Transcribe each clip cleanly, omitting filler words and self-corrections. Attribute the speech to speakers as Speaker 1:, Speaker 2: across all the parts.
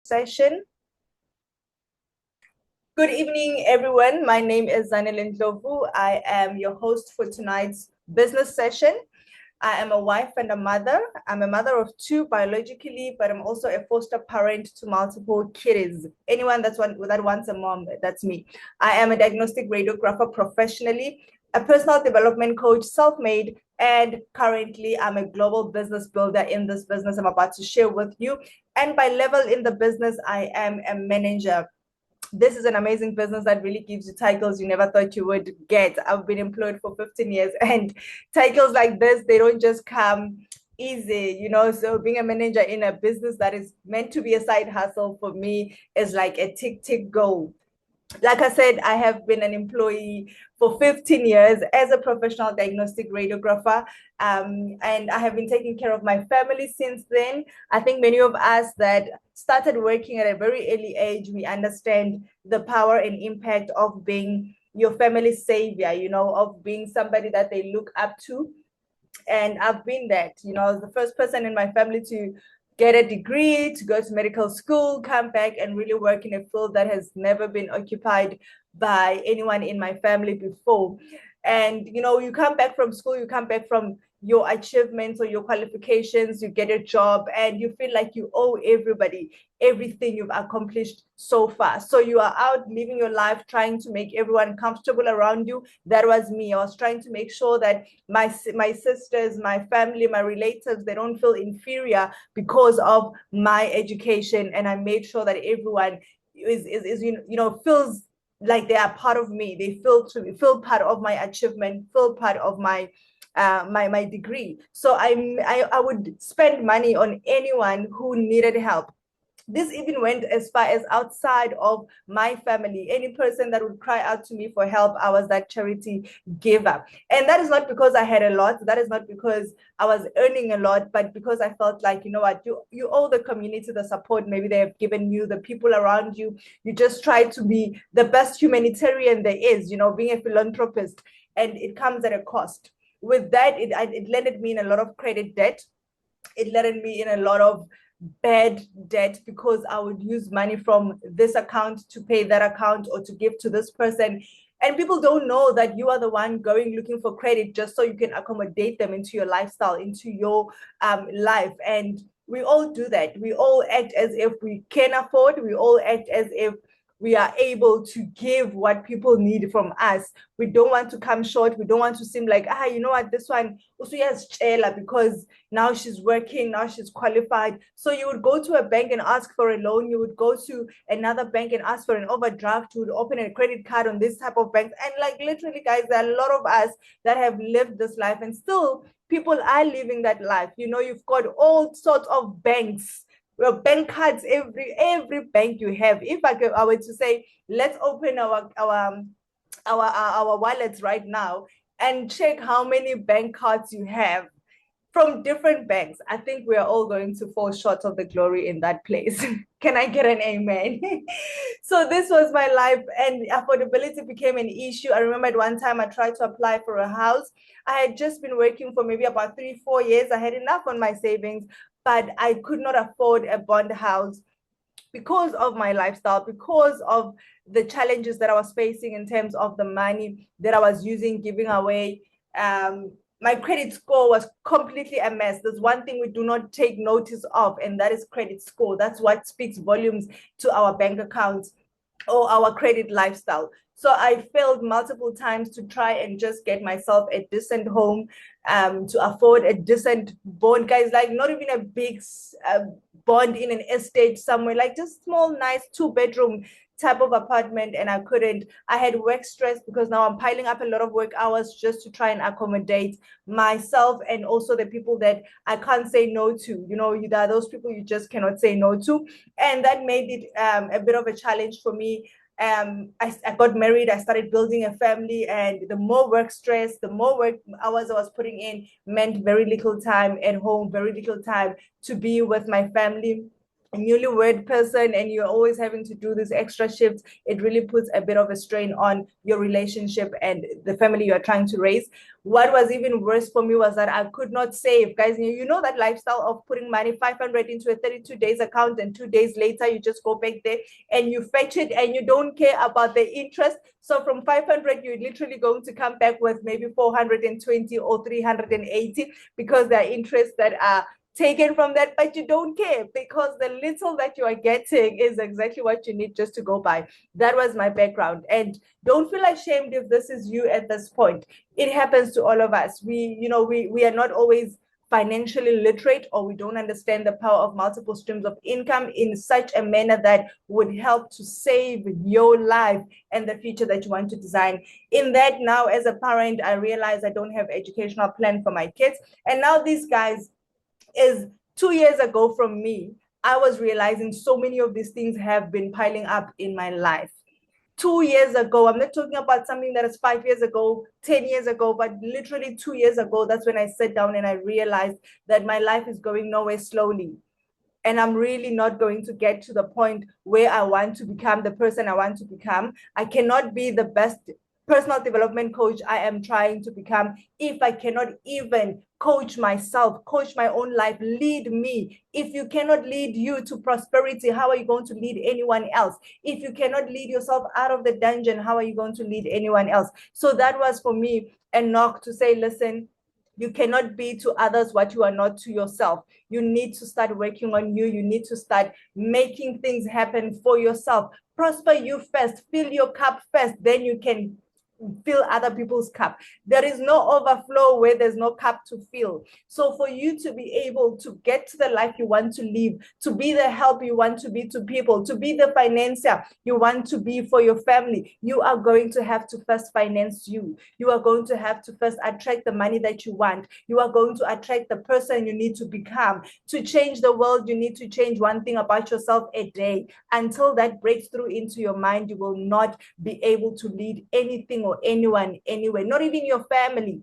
Speaker 1: session. Good evening, everyone. My name is Zanele Ndlovu. I am your host for tonight's business session. I am a wife and a mother. I'm a mother of two biologically, but I'm also a foster parent to multiple kiddies. Anyone that wants a mom, that's me. I am a diagnostic radiographer professionally, a personal development coach, self-made, and currently I'm a global business builder in this business I'm about to share with you. And by level in the business, I am a manager. This is an amazing business that really gives you titles you never thought you would get. I've been employed for 15 years, and titles like this, they don't just come easy. So being a manager in a business that is meant to be a side hustle for me is like a tick goal. Like I said, I have been an employee for 15 years as a professional diagnostic radiographer, and I have been taking care of my family since then. I think many of us that started working at a very early age, we understand the power and impact of being your family's savior, of being somebody that they look up to. And I've been that. I was the first person in my family to get a degree, to go to medical school, come back and really work in a field that has never been occupied by anyone in my family before. And you come back from school, you come back from your achievements or your qualifications, you get a job, and you feel like you owe everybody everything you've accomplished so far. So you are out living your life trying to make everyone comfortable around you. That was me. I was trying to make sure that my sisters, my family, my relatives, they don't feel inferior because of my education, and I made sure that everyone is feels like they are part of me. They feel part of my achievement, feel part of my degree. So I would spend money on anyone who needed help. This even went as far as outside of my family. Any person that would cry out to me for help, I was that charity giver. And that is not because I had a lot. That is not because I was earning a lot, but because I felt like, you know what, you owe the community the support maybe they have given you, the people around you. You just try to be the best humanitarian there is, being a philanthropist, and it comes at a cost. With that, it landed me in a lot of credit debt. It landed me in a lot of bad debt because I would use money from this account to pay that account or to give to this person. And people don't know that you are the one going looking for credit just so you can accommodate them into your lifestyle, into your life. And we all do that. We all act as if we can afford. We all act as if we are able to give what people need from us. We don't want to come short. We don't want to seem like, you know what, this one also has Chela because now she's working, now she's qualified. So you would go to a bank and ask for a loan. You would go to another bank and ask for an overdraft. You would open a credit card on this type of banks. And like literally, guys, there are a lot of us that have lived this life, and still people are living that life. You've got all sorts of banks, bank cards, every bank you have. If I were to say, let's open our wallets right now and check how many bank cards you have from different banks, I think we are all going to fall short of the glory in that place. Can I get an amen? So this was my life, and affordability became an issue. I remember at one time I tried to apply for a house. I had just been working for maybe about 3-4 years. I had enough on my savings, but I could not afford a bond house because of my lifestyle, because of the challenges that I was facing in terms of the money that I was using, giving away. My credit score was completely a mess. There's one thing we do not take notice of, and that is credit score. That's what speaks volumes to our bank accounts or our credit lifestyle. So I failed multiple times to try and just get myself a decent home, to afford a decent bond, guys, like not even a big bond in an estate somewhere, like just small, nice 2-bedroom type of apartment. And I couldn't. I had work stress because now I'm piling up a lot of work hours just to try and accommodate myself and also the people that I can't say no to. There are those people you just cannot say no to. And that made it a bit of a challenge for me. I got married, I started building a family, and the more work stress, the more work hours I was putting in meant very little time at home, very little time to be with my family. a newlywed person and you're always having to do these extra shifts, it really puts a bit of a strain on your relationship and the family you're trying to raise. What was even worse for me was that I could not save. Guys, you know that lifestyle of putting money 500 into a 32 days account and 2 days later you just go back there and you fetch it and you don't care about the interest. So from 500, you're literally going to come back with maybe 420 or 380 because there are interests that are taken from that, but you don't care because the little that you are getting is exactly what you need just to go by. That was my background. And don't feel ashamed if this is you at this point. It happens to all of us. We are not always financially literate, or we don't understand the power of multiple streams of income in such a manner that would help to save your life and the future that you want to design. In that, now as a parent, I realize I don't have educational plan for my kids. And now these guys, is 2 years ago from me, I was realizing so many of these things have been piling up in my life. 2 years ago, I'm not talking about something that is 5 years ago, 10 years ago, but literally 2 years ago, that's when I sat down and I realized that my life is going nowhere slowly. And I'm really not going to get to the point where I want to become the person I want to become. I cannot be the best personal development coach I am trying to become if I cannot even coach myself, coach my own life, lead me. If you cannot lead you to prosperity, how are you going to lead anyone else? If you cannot lead yourself out of the dungeon, how are you going to lead anyone else? So that was for me a knock to say, listen, you cannot be to others what you are not to yourself. You need to start working on you. You need to start making things happen for yourself. Prosper you first, fill your cup first, then you can fill other people's cup. There is no overflow where there's no cup to fill. So for you to be able to get to the life you want to live, to be the help you want to be to people, to be the financier you want to be for your family, you are going to have to first finance you. You are going to have to first attract the money that you want. You are going to attract the person you need to become. To change the world, you need to change one thing about yourself a day. Until that breaks through into your mind, you will not be able to lead anything or anyone anywhere, not even your family.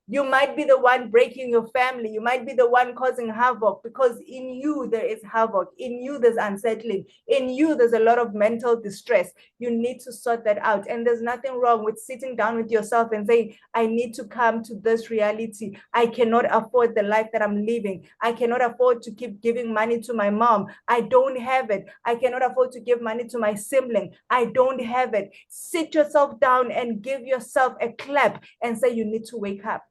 Speaker 1: You might be the one breaking your family. You might be the one causing havoc because in you there is havoc. In you there's unsettling. In you there's a lot of mental distress. You need to sort that out. And there's nothing wrong with sitting down with yourself and saying, I need to come to this reality. I cannot afford the life that I'm living. I cannot afford to keep giving money to my mom. I don't have it. I cannot afford to give money to my sibling. I don't have it. Sit yourself down and give yourself a clap and say, you need to wake up.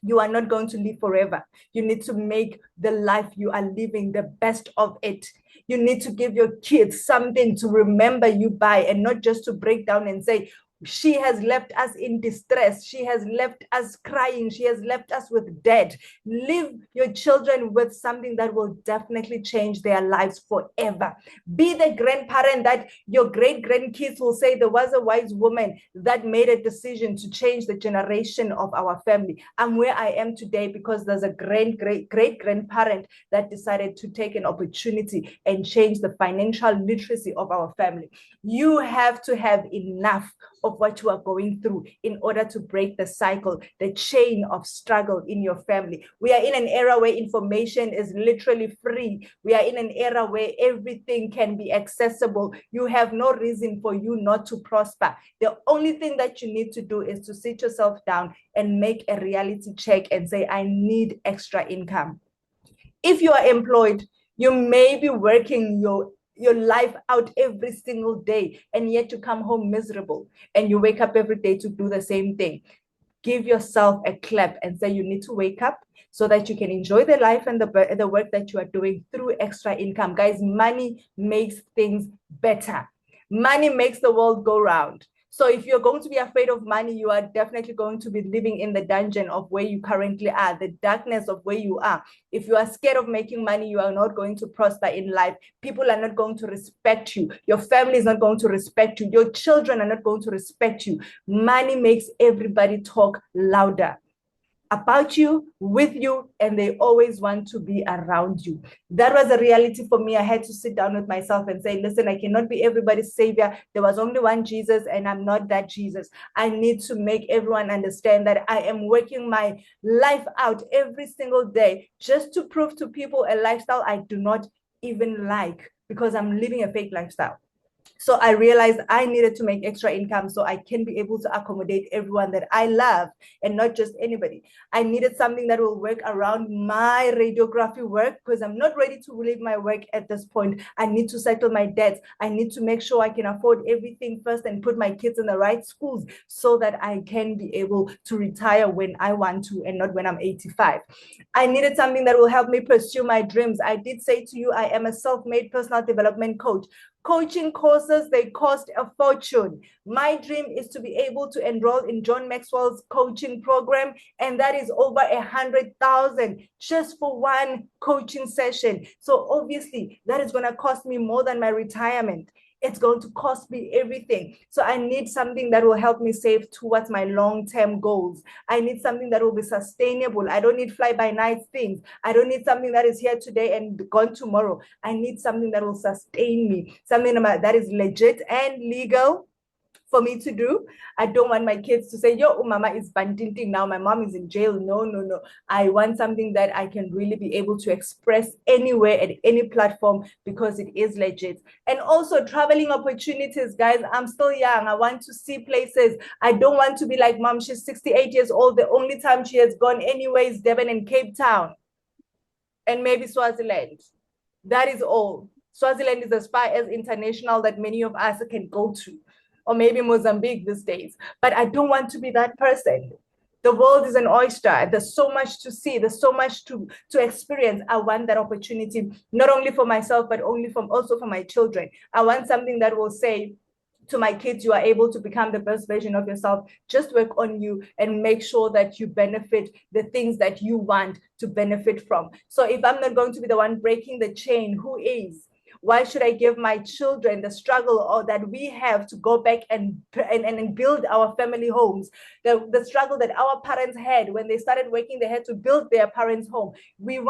Speaker 1: You are not going to live forever. You need to make the life you are living the best of it. You need to give your kids something to remember you by, and not just to break down and say, she has left us in distress. She has left us crying. She has left us with debt. Leave your children with something that will definitely change their lives forever. Be the grandparent that your great-grandkids will say, there was a wise woman that made a decision to change the generation of our family. I'm where I am today because there's a great-grandparent that decided to take an opportunity and change the financial literacy of our family. You have to have enough of what you are going through in order to break the cycle, the chain of struggle in your family. We are in an era where information is literally free. We are in an era where everything can be accessible. You have no reason for you not to prosper. The only thing that you need to do is to sit yourself down and make a reality check and say, I need extra income. If you are employed, you may be working your life out every single day, and yet you come home miserable and you wake up every day to do the same thing. Give yourself a clap and say you need to wake up so that you can enjoy the life and the work that you are doing through extra income. Guys, money makes things better. Money makes the world go round. So if you're going to be afraid of money, you are definitely going to be living in the dungeon of where you currently are, the darkness of where you are. If you are scared of making money, you are not going to prosper in life. People are not going to respect you. Your family is not going to respect you. Your children are not going to respect you. Money makes everybody talk louder about you, with you, and they always want to be around you. That was a reality for me. I had to sit down with myself and say, listen, I cannot be everybody's savior. There was only one Jesus, and I'm not that Jesus. I need to make everyone understand that I am working my life out every single day just to prove to people a lifestyle I do not even like, because I'm living a fake lifestyle. So I realized I needed to make extra income so I can be able to accommodate everyone that I love and not just anybody. I needed something that will work around my radiography work because I'm not ready to leave my work at this point. I need to settle my debts. I need to make sure I can afford everything first and put my kids in the right schools so that I can be able to retire when I want to and not when I'm 85. I needed something that will help me pursue my dreams. I did say to you, I am a self-made personal development coach. Coaching courses, they cost a fortune. My dream is to be able to enroll in John Maxwell's coaching program, and that is over 100,000 just for one coaching session. So obviously, that is going to cost me more than my retirement. It's going to cost me everything. So I need something that will help me save towards my long-term goals. I need something that will be sustainable. I don't need fly-by-night things. I don't need something that is here today and gone tomorrow. I need something that will sustain me, something that is legit and legal for me to do. I don't want my kids to say, yo, mama is bantinting now, my mom is in jail. No, no, no. I want something that I can really be able to express anywhere at any platform because it is legit. And also traveling opportunities, guys. I'm still young. I want to see places. I don't want to be like mom. She's 68 years old. The only time she has gone anywhere is Devon and Cape Town and maybe Swaziland. That is all. Swaziland is as far as international that many of us can go to, or maybe Mozambique these days. But I don't want to be that person. The world is an oyster. There's so much to see. There's so much to experience. I want that opportunity, not only for myself, but also for my children. I want something that will say, to my kids, you are able to become the best version of yourself. Just work on you and make sure that you benefit the things that you want to benefit from. So if I'm not going to be the one breaking the chain, who is? Why should I give my children the struggle or that we have to go back and build our family homes, the struggle that our parents had when they started working, they had to build their parents' home.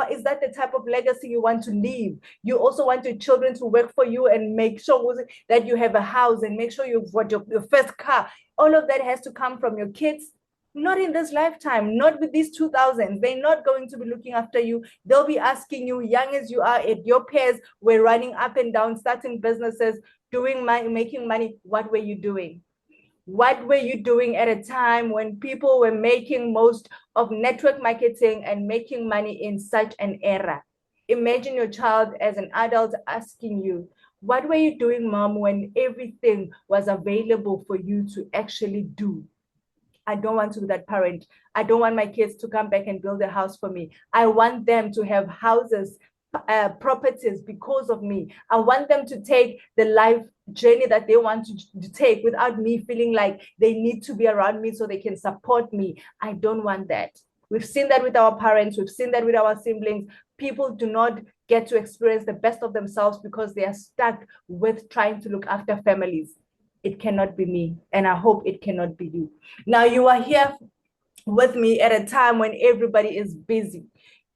Speaker 1: Is that the type of legacy you want to leave? You also want your children to work for you and make sure that you have a house and make sure you've got your first car. All of that has to come from your kids. Not in this lifetime, not with these 2000s. They're not going to be looking after you. They'll be asking you, young as you are, at your peers were running up and down, starting businesses, making money. What were you doing? What were you doing at a time when people were making most of network marketing and making money in such an era? Imagine your child as an adult asking you, what were you doing, mom, when everything was available for you to actually do? I don't want to be that parent. I don't want my kids to come back and build a house for me. I want them to have houses, properties because of me. I want them to take the life journey that they want to take without me feeling like they need to be around me so they can support me. I don't want that. We've seen that with our parents. We've seen that with our siblings. People do not get to experience the best of themselves because they are stuck with trying to look after families. It cannot be me, and I hope it cannot be you. Now, you are here with me at a time when everybody is busy,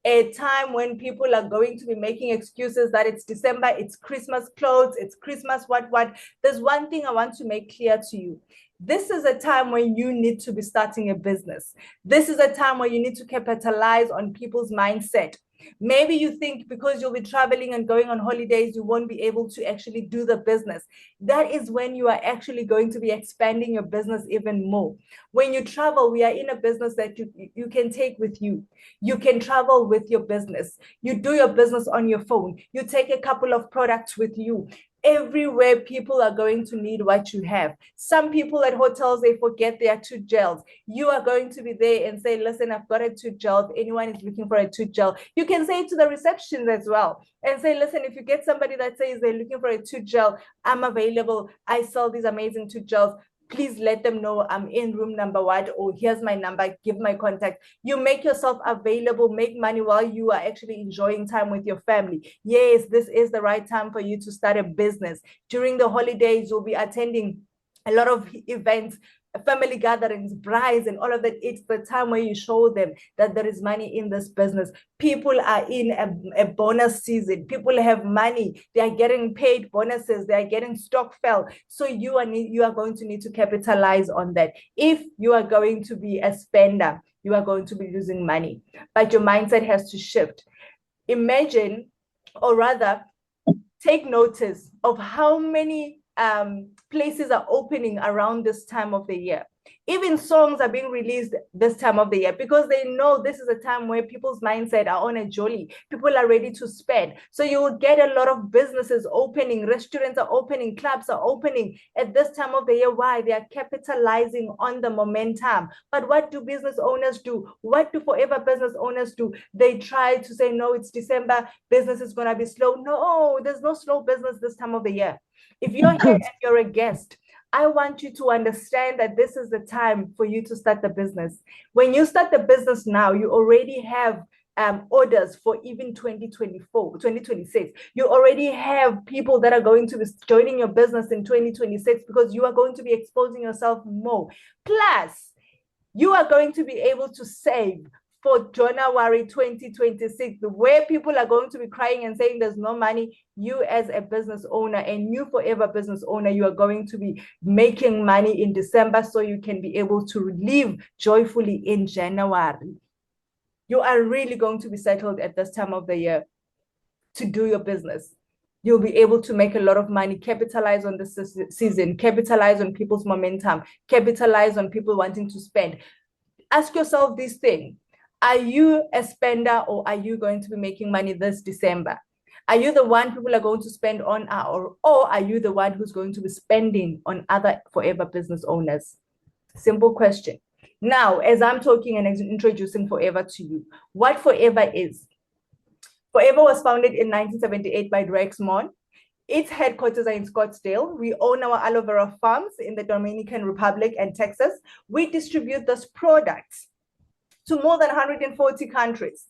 Speaker 1: a time when people are going to be making excuses that it's December, it's Christmas clothes, it's Christmas what. There's one thing I want to make clear to you. This is a time when you need to be starting a business. This is a time where you need to capitalize on people's mindset. Maybe you think because you'll be traveling and going on holidays, you won't be able to actually do the business. That is when you are actually going to be expanding your business even more. When you travel, we are in a business that you can take with you. You can travel with your business. You do your business on your phone. You take a couple of products with you. Everywhere people are going to need what you have. Some people at hotels, they forget their tooth gels. You are going to be there and say, listen, I've got a tooth gel. If anyone is looking for a tooth gel, you can say it to the reception as well and say, listen, if you get somebody that says they're looking for a tooth gel, I'm available. I sell these amazing tooth gels. Please let them know I'm in room number one, or here's my number, give my contact. You make yourself available, make money while you are actually enjoying time with your family. Yes, this is the right time for you to start a business. During the holidays, you'll be attending a lot of events, family gatherings, brides, and all of that. It's the time where you show them that there is money in this business. People are in a bonus season. People have money. They are getting paid bonuses. They are getting stock fell. So you are going to need to capitalize on that. If you are going to be a spender, you are going to be losing money. But your mindset has to shift. Imagine, or rather, take notice of how many places are opening around this time of the year. Even songs are being released this time of the year because they know this is a time where people's mindset are on a jolly. People are ready to spend. So you will get a lot of businesses opening, restaurants are opening, clubs are opening at this time of the year. Why? They are capitalizing on the momentum. But what do business owners do? What do forever business owners do? They try to say, no, it's December, business is going to be slow. No, there's no slow business this time of the year. If you're here and you're a guest, I want you to understand that this is the time for you to start the business. When you start the business now, you already have orders for even 2024, 2026. You already have people that are going to be joining your business in 2026 because you are going to be exposing yourself more. Plus, you are going to be able to save for January 2026, where people are going to be crying and saying there's no money. You as a business owner and you forever business owner, you are going to be making money in December so you can be able to live joyfully in January. You are really going to be settled at this time of the year to do your business. You'll be able to make a lot of money, capitalize on the season, capitalize on people's momentum, capitalize on people wanting to spend. Ask yourself this thing. Are you a spender or are you going to be making money this December? Are you the one people are going to spend on or are you the one who's going to be spending on other forever business owners? Simple question. Now, as I'm talking and introducing Forever to you, what Forever is. Forever was founded in 1978 by Rex Mon. Its headquarters are in Scottsdale. We own our aloe vera farms in the Dominican Republic and Texas. We distribute those products to more than 140 countries.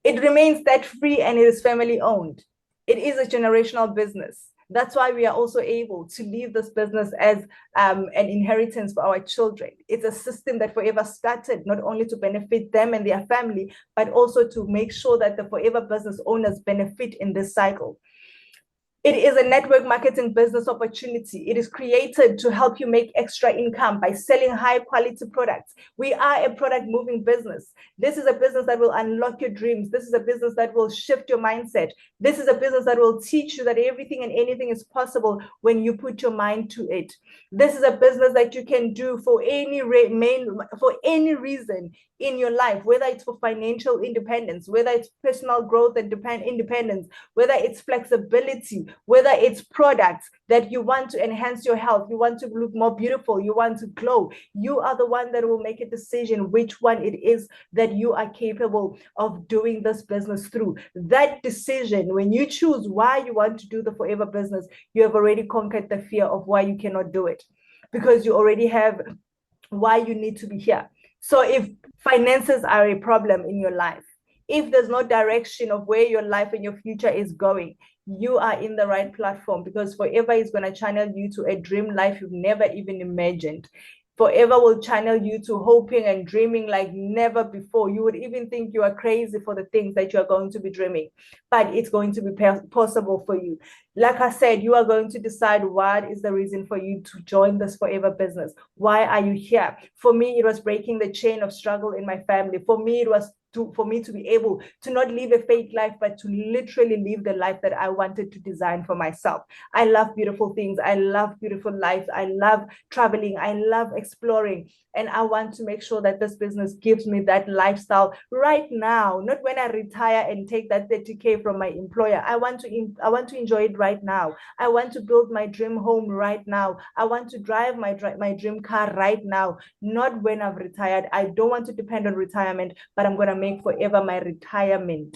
Speaker 1: It remains debt-free and it is family-owned. It is a generational business. That's why we are also able to leave this business as an inheritance for our children. It's a system that Forever started not only to benefit them and their family, but also to make sure that the Forever business owners benefit in this cycle. It is a network marketing business opportunity. It is created to help you make extra income by selling high quality products. We are a product moving business. This is a business that will unlock your dreams. This is a business that will shift your mindset. This is a business that will teach you that everything and anything is possible when you put your mind to it. This is a business that you can do for any reason in your life, whether it's for financial independence, whether it's personal growth and independence, whether it's flexibility, whether it's products that you want to enhance your health, you want to look more beautiful, you want to glow. You are the one that will make a decision which one it is that you are capable of doing this business through. That decision, when you choose why you want to do the Forever business, you have already conquered the fear of why you cannot do it, because you already have why you need to be here. So if finances are a problem in your life, if there's no direction of where your life and your future is going, you are in the right platform, because Forever is going to channel you to a dream life you've never even imagined. Forever will channel you to hoping and dreaming like never before. You would even think you are crazy for the things that you are going to be dreaming, but it's going to be possible for you. Like I said, you are going to decide what is the reason for you to join this Forever business. Why are you here? For me, it was breaking the chain of struggle in my family. For me, it was for me to be able to not live a fake life, but to literally live the life that I wanted to design for myself. I love beautiful things. I love beautiful life. I love traveling. I love exploring. And I want to make sure that this business gives me that lifestyle right now, not when I retire and take that 30K from my employer. I want to enjoy it right now. I want to build my dream home right now. I want to drive my dream car right now, not when I've retired. I don't want to depend on retirement, but I'm going to make Forever my retirement.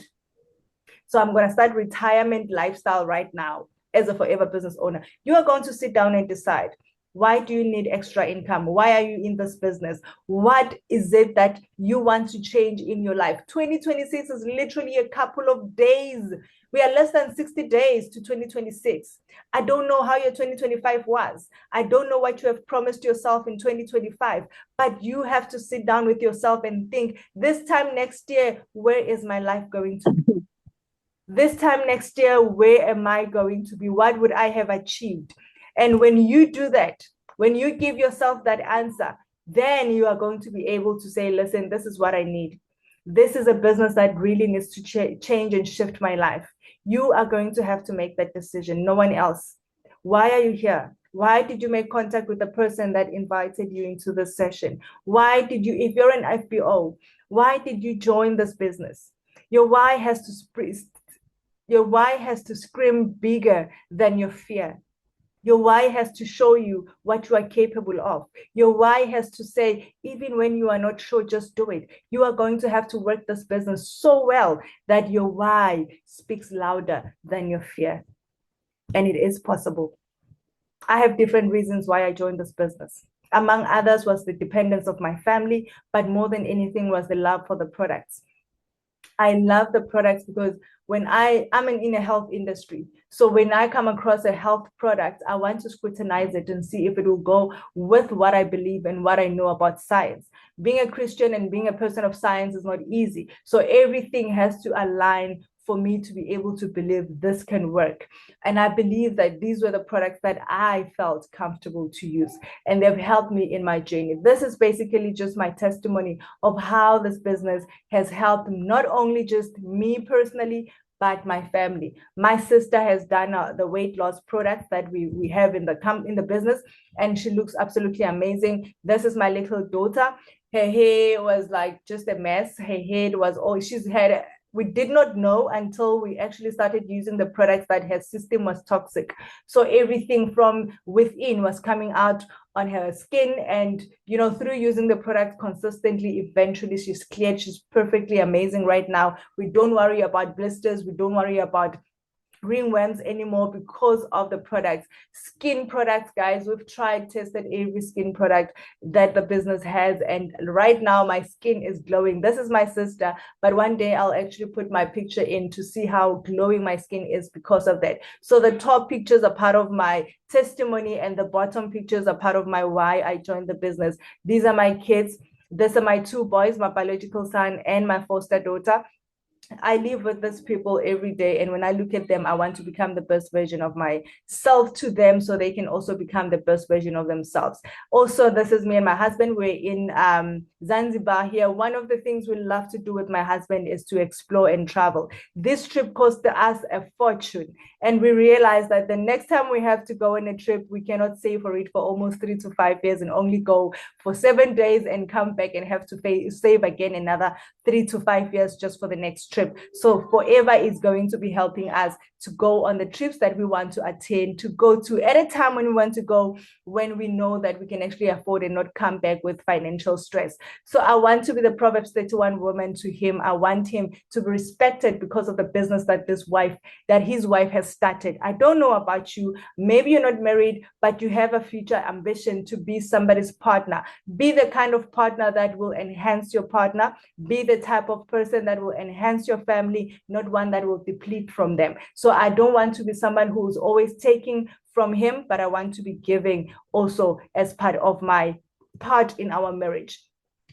Speaker 1: So I'm going to start retirement lifestyle right now as a Forever business owner. You are going to sit down and decide, why do you need extra income? Why are you in this business? What is it that you want to change in your life? 2026 is literally a couple of days. We are less than 60 days to 2026. I don't know how your 2025 was. I don't know what you have promised yourself in 2025, but you have to sit down with yourself and think, this time next year, where is my life going to be? This time next year, where am I going to be? What would I have achieved? And when you do that, when you give yourself that answer, then you are going to be able to say, listen, this is what I need. This is a business that really needs to change and shift my life. You are going to have to make that decision, no one else. Why are you here? Why did you make contact with the person that invited you into this session? Why did you, if you're an FBO, why did you join this business? Your why has to scream bigger than your fear. Your why has to show you what you are capable of. Your why has to say, even when you are not sure, just do it. You are going to have to work this business so well that your why speaks louder than your fear. And it is possible. I have different reasons why I joined this business. Among others was the dependence of my family, but more than anything was the love for the products. I love the products because when I'm in a health industry, so when I come across a health product, I want to scrutinize it and see if it will go with what I believe and what I know about science. Being a Christian and being a person of science is not easy. So everything has to align for me to be able to believe this can work. And I believe that these were the products that I felt comfortable to use, and they've helped me in my journey. This is basically just my testimony of how this business has helped not only just me personally, but my family. My sister has done the weight loss products that we have in the business, and she looks absolutely amazing. This is my little daughter. Her hair was like just a mess. Her head was all she's had. We did not know until we actually started using the products that her system was toxic. So everything from within was coming out on her skin, and through using the product consistently, eventually she's cleared. She's perfectly amazing right now. We don't worry about blisters. We don't worry about ringworms anymore because of the products. Skin products, guys, we've tested every skin product that the business has, and right now my skin is glowing. This is my sister, but one day I'll actually put my picture in to see how glowing my skin is because of that. So the top pictures are part of my testimony, and the bottom pictures are part of my why I joined the business. These are my kids. These are my two boys, my biological son and my foster daughter. I live with these people every day, and when I look at them, I want to become the best version of myself to them so they can also become the best version of themselves. Also, this is me and my husband. We're in Zanzibar here. One of the things we love to do with my husband is to explore and travel. This trip cost us a fortune, and we realized that the next time we have to go on a trip, we cannot save for it for almost 3 to 5 years and only go for 7 days and come back and have to save again another 3 to 5 years just for the next trip. So Forever is going to be helping us to go on the trips that we want to attain, to go to at a time when we want to go, when we know that we can actually afford and not come back with financial stress. So I want to be the Proverbs 31 woman to him. I want him to be respected because of the business that his wife has started. I don't know about you. Maybe you're not married, but you have a future ambition to be somebody's partner. Be the kind of partner that will enhance your partner. Be the type of person that will enhance your family, not one that will deplete from them. So I don't want to be someone who's always taking from him, but I want to be giving also as part of my part in our marriage.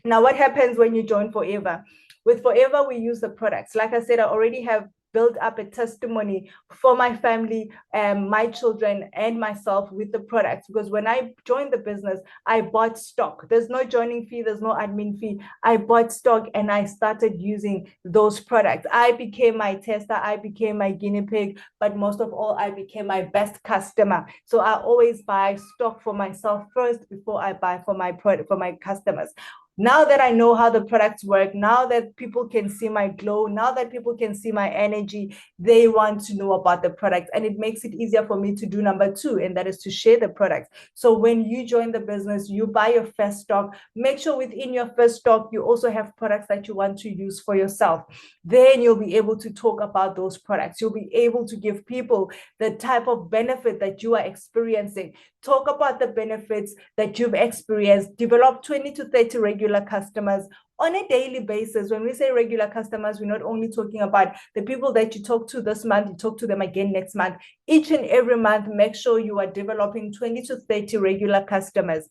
Speaker 1: Now, what happens when you join Forever? With Forever, we use the products. Like I said, I already have built up a testimony for my family, my children, and myself with the products. Because when I joined the business, I bought stock. There's no joining fee, there's no admin fee. I bought stock and I started using those products. I became my tester, I became my guinea pig, but most of all, I became my best customer. So I always buy stock for myself first before I buy for my customers. Now that I know how the products work, now that people can see my glow, now that people can see my energy, they want to know about the product. And it makes it easier for me to do number 2, and that is to share the products. So when you join the business, you buy your first stock, make sure within your first stock, you also have products that you want to use for yourself. Then you'll be able to talk about those products. You'll be able to give people the type of benefit that you are experiencing. Talk about the benefits that you've experienced. Develop 20 to 30 regular customers on a daily basis. When we say regular customers, we're not only talking about the people that you talk to this month, you talk to them again next month. Each and every month, make sure you are developing 20 to 30 regular customers.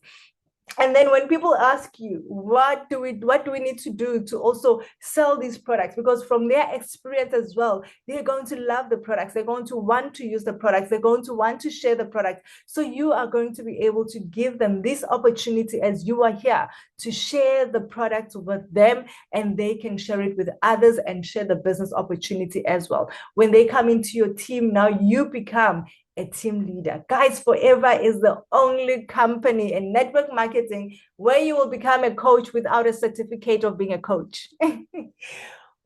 Speaker 1: And then when people ask you, what do we need to do to also sell these products? Because from their experience as well, they're going to love the products. They're going to want to use the products. They're going to want to share the product. So you are going to be able to give them this opportunity as you are here to share the product with them, and they can share it with others and share the business opportunity as well. When they come into your team, now you become a team leader. Guys, Forever is the only company in network marketing where you will become a coach without a certificate of being a coach.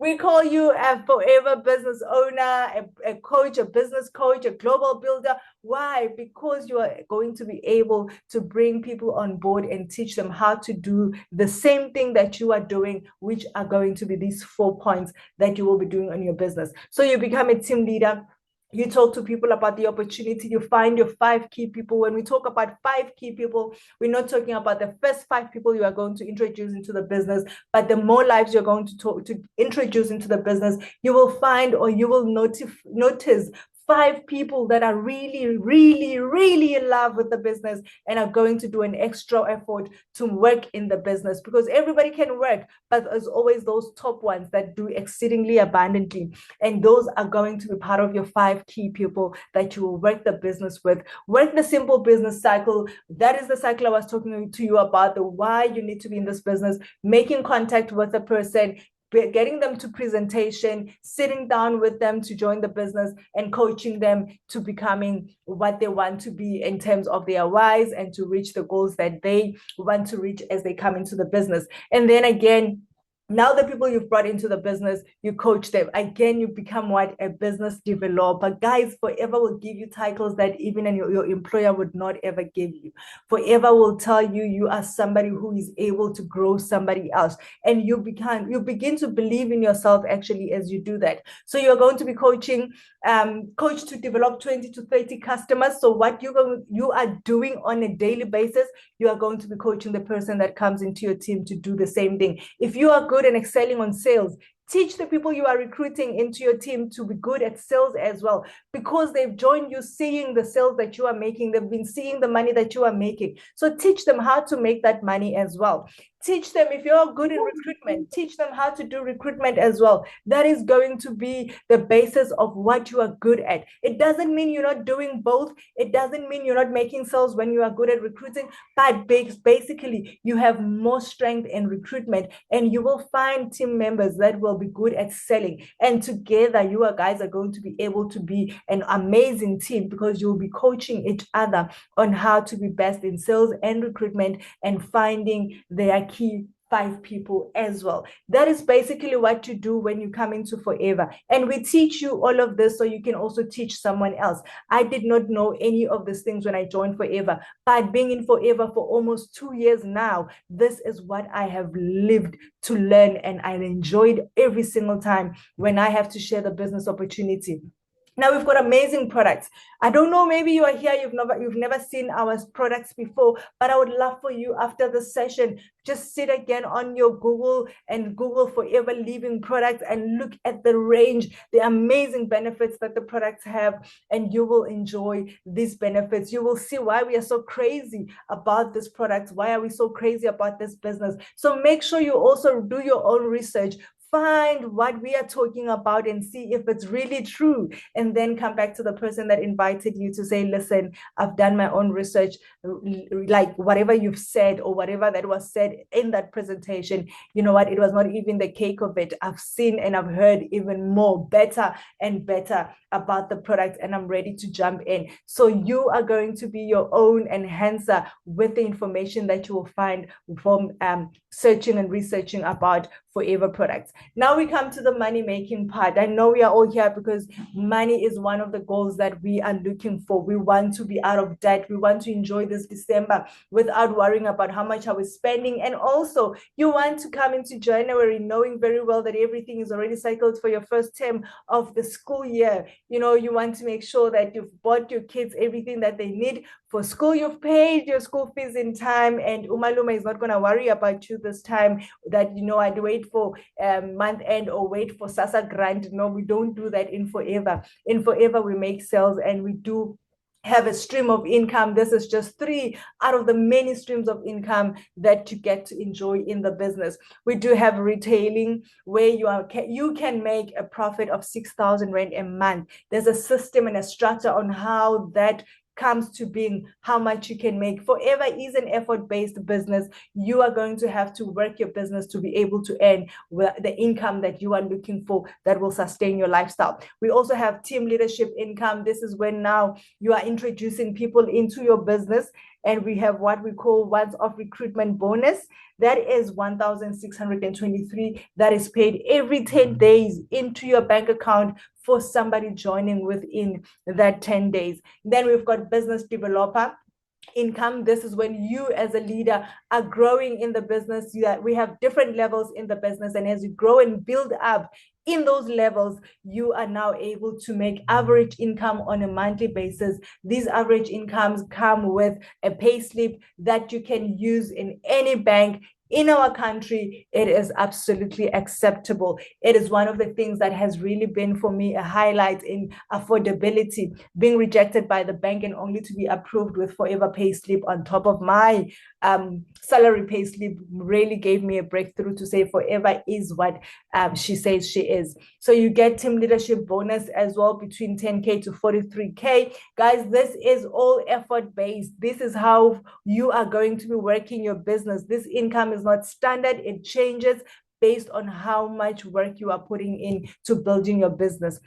Speaker 1: We call you a forever business owner, a coach, a business coach, a global builder. Why? Because you are going to be able to bring people on board and teach them how to do the same thing that you are doing, which are going to be these 4 points that you will be doing on your business. So you become a team leader. You talk to people about the opportunity. You find your 5 key people. When we talk about 5 key people, we're not talking about the first 5 people you are going to introduce into the business, but the more lives you're going to introduce into the business, you will find, or you will notice 5 people that are really, really, really in love with the business and are going to do an extra effort to work in the business, because everybody can work, but there's always those top ones that do exceedingly abundantly. And those are going to be part of your 5 key people that you will work the business with. Work the simple business cycle. That is the cycle I was talking to you about, the why you need to be in this business, making contact with the person, getting them to presentation, sitting down with them to join the business, and coaching them to becoming what they want to be in terms of their whys and to reach the goals that they want to reach as they come into the business. And then again, now the people you've brought into the business, you coach them. Again, you become what? A business developer. Guys, Forever will give you titles that even your employer would not ever give you. Forever will tell you you are somebody who is able to grow somebody else. And you begin to believe in yourself actually as you do that. So you're going to be coaching, coach to develop 20 to 30 customers. So what you are doing on a daily basis, you are going to be coaching the person that comes into your team to do the same thing. If you are good and excelling on sales, teach the people you are recruiting into your team to be good at sales as well, because they've joined you seeing the sales that you are making. They've been seeing the money that you are making. So teach them how to make that money as well. Teach them, if you're good in recruitment, teach them how to do recruitment as well. That is going to be the basis of what you are good at. It doesn't mean you're not doing both. It doesn't mean you're not making sales when you are good at recruiting, but basically you have more strength in recruitment, and you will find team members that will be good at selling. And together, you guys are going to be able to be an amazing team, because you'll be coaching each other on how to be best in sales and recruitment and finding their key 5 people as well. That is basically what you do when you come into Forever. And we teach you all of this so you can also teach someone else. I did not know any of these things when I joined Forever, but being in Forever for almost 2 years now, this is what I have lived to learn, and I enjoyed every single time when I have to share the business opportunity. Now we've got amazing products. I don't know, maybe you are here, you've never seen our products before, but I would love for you after the session, just sit again on your Google and Google Forever Living products and look at the range, the amazing benefits that the products have, and you will enjoy these benefits. You will see why we are so crazy about this product. Why are we so crazy about this business? So make sure you also do your own research. Find what we are talking about and see if it's really true, and then come back to the person that invited you to say, listen, I've done my own research, like whatever you've said or whatever that was said in that presentation, you know what, it was not even the cake of it. I've seen and I've heard even more, better and better about the product, and I'm ready to jump in. So you are going to be your own enhancer with the information that you will find from searching and researching about Forever products. Now we come to the money making part. I know we are all here because money is one of the goals that we are looking for. We want to be out of debt. We want to enjoy this December without worrying about how much are we spending. And also, you want to come into January knowing very well that everything is already cycled for your first term of the school year. You know, you want to make sure that you've bought your kids everything that they need for school. You've paid your school fees in time, and Umaluma is not going to worry about you this time that, you know, I'd wait for month end or wait for SASSA grant. No, we don't do that in Forever. In Forever, we make sales and we do have a stream of income. This is just 3 out of the many streams of income that you get to enjoy in the business. We do have retailing, where you can make a profit of 6,000 Rand a month. There's a system and a structure on how that comes to being, how much you can make. Forever is an effort-based business. You are going to have to work your business to be able to earn the income that you are looking for that will sustain your lifestyle. We also have team leadership income. This is when now you are introducing people into your business, and we have what we call once-off recruitment bonus. That is 1,623 that is paid every 10 days into your bank account for somebody joining within that 10 days. Then we've got business developer income. This is when you as a leader are growing in the business. We have different levels in the business, and as you grow and build up in those levels, you are now able to make average income on a monthly basis. These average incomes come with a pay slip that you can use in any bank in our country. It is absolutely acceptable. It is one of the things that has really been for me a highlight in affordability, being rejected by the bank and only to be approved with Forever Payslip on top of my salary payslip really gave me a breakthrough to say Forever is what she says she is. So you get team leadership bonus as well, between 10K to 43K. Guys, this is all effort based. This is how you are going to be working your business. This income is not standard. It changes based on how much work you are putting in to building your business.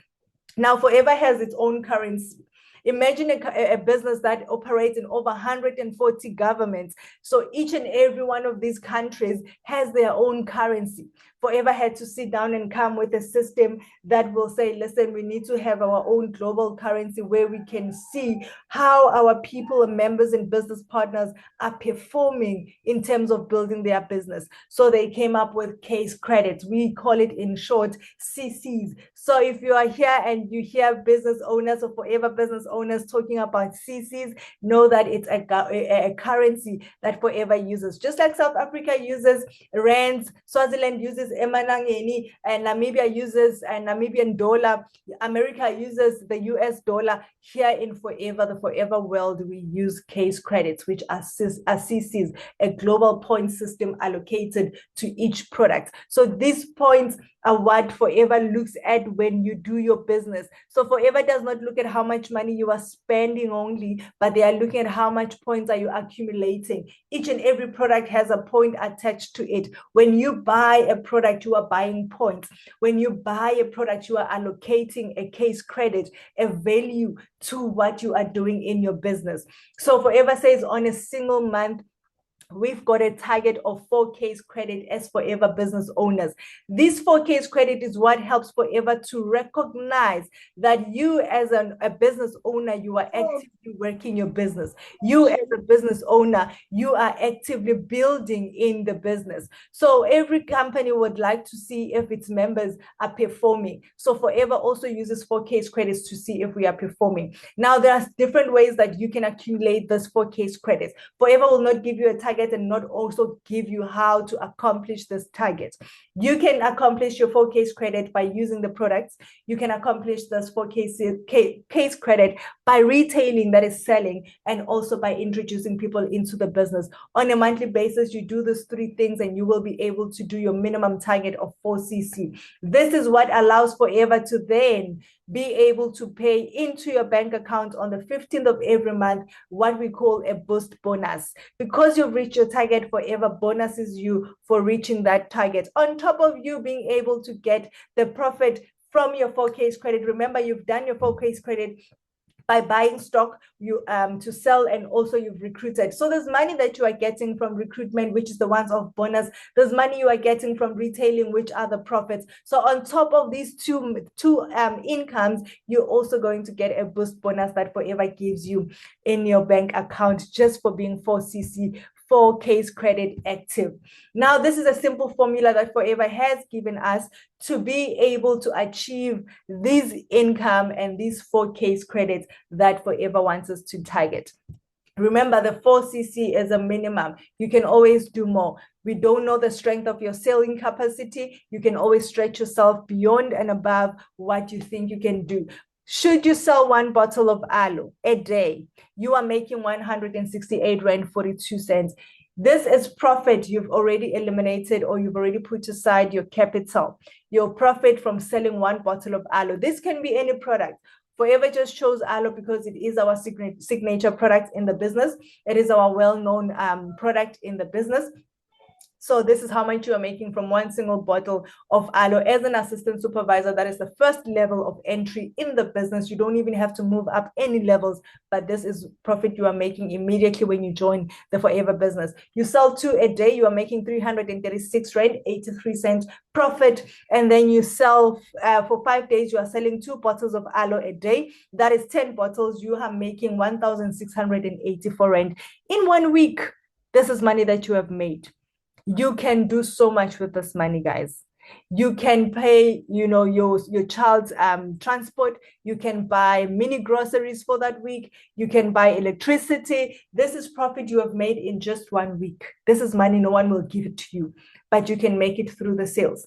Speaker 1: Now, Forever has its own currency. Imagine a business that operates in over 140 governments. So each and every one of these countries has their own currency. Forever had to sit down and come with a system that will say, listen, we need to have our own global currency where we can see how our people and members and business partners are performing in terms of building their business. So they came up with case credits. We call it in short CCs. So if you are here and you hear business owners or Forever business owners talking about CCs, know that it's a currency that Forever uses. Just like South Africa uses rands, Swaziland uses emanangeni, and Namibia uses a Namibian dollar, America uses the US dollar. Here in Forever, the Forever world, we use case credits, which are CCs, a global point system allocated to each product. So these points are what Forever looks at when you do your business. So Forever does not look at how much money you are spending only, but they are looking at how much points are you accumulating. Each and every product has a point attached to it. When you buy a product, you are buying points. When you buy a product, you are allocating a case credit, a value to what you are doing in your business. So Forever says on a single month, we've got a target of 4 case credit as Forever business owners. This 4 case credit is what helps Forever to recognize that you as a business owner, you are actively working your business. You as a business owner, you are actively building in the business. So every company would like to see if its members are performing. So Forever also uses 4 case credits to see if we are performing. Now, there are different ways that you can accumulate this 4 case credits. Forever will not give you a target and not also give you how to accomplish this target. You can accomplish your 4 case credit by using the products. You can accomplish this 4 case credit by retailing, that is selling, and also by introducing people into the business. On a monthly basis, you do these 3 things and you will be able to do your minimum target of 4 CC. This is what allows Forever to then be able to pay into your bank account on the 15th of every month what we call a boost bonus. Because you've reached your target, Forever bonuses you for reaching that target. On top of you being able to get the profit from your 4 case credit. Remember, you've done your 4 case credit by buying stock to sell, and also you've recruited. So there's money that you are getting from recruitment, which is the ones-off bonus. There's money you are getting from retailing, which are the profits. So on top of these two incomes, you're also going to get a boost bonus that Forever gives you in your bank account just for being 4CC, 4 case credit active. Now, this is a simple formula that Forever has given us to be able to achieve this income and these 4 case credits that Forever wants us to target. Remember, the 4 CC is a minimum. You can always do more. We don't know the strength of your selling capacity. You can always stretch yourself beyond and above what you think you can do. Should you sell one bottle of aloe a day, you are making 168 Rand 42 cents. This is profit you've already eliminated, or you've already put aside your capital, your profit from selling one bottle of aloe. This can be any product. Forever just chose aloe because it is our signature product in the business. It is our well-known product in the business. So this is how much you are making from one single bottle of aloe. As an assistant supervisor, that is the first level of entry in the business. You don't even have to move up any levels, but this is profit you are making immediately when you join the Forever business. You sell 2 a day, you are making 336 Rand 83 cents profit. And then you sell for 5 days, you are selling 2 bottles of aloe a day. That is 10 bottles. You are making 1,684 Rand in 1 week. This is money that you have made. You can do so much with this money, guys. You can pay, your child's transport. You can buy mini groceries for that week. You can buy electricity. This is profit you have made in just 1 week. This is money no one will give it to you, but you can make it through the sales.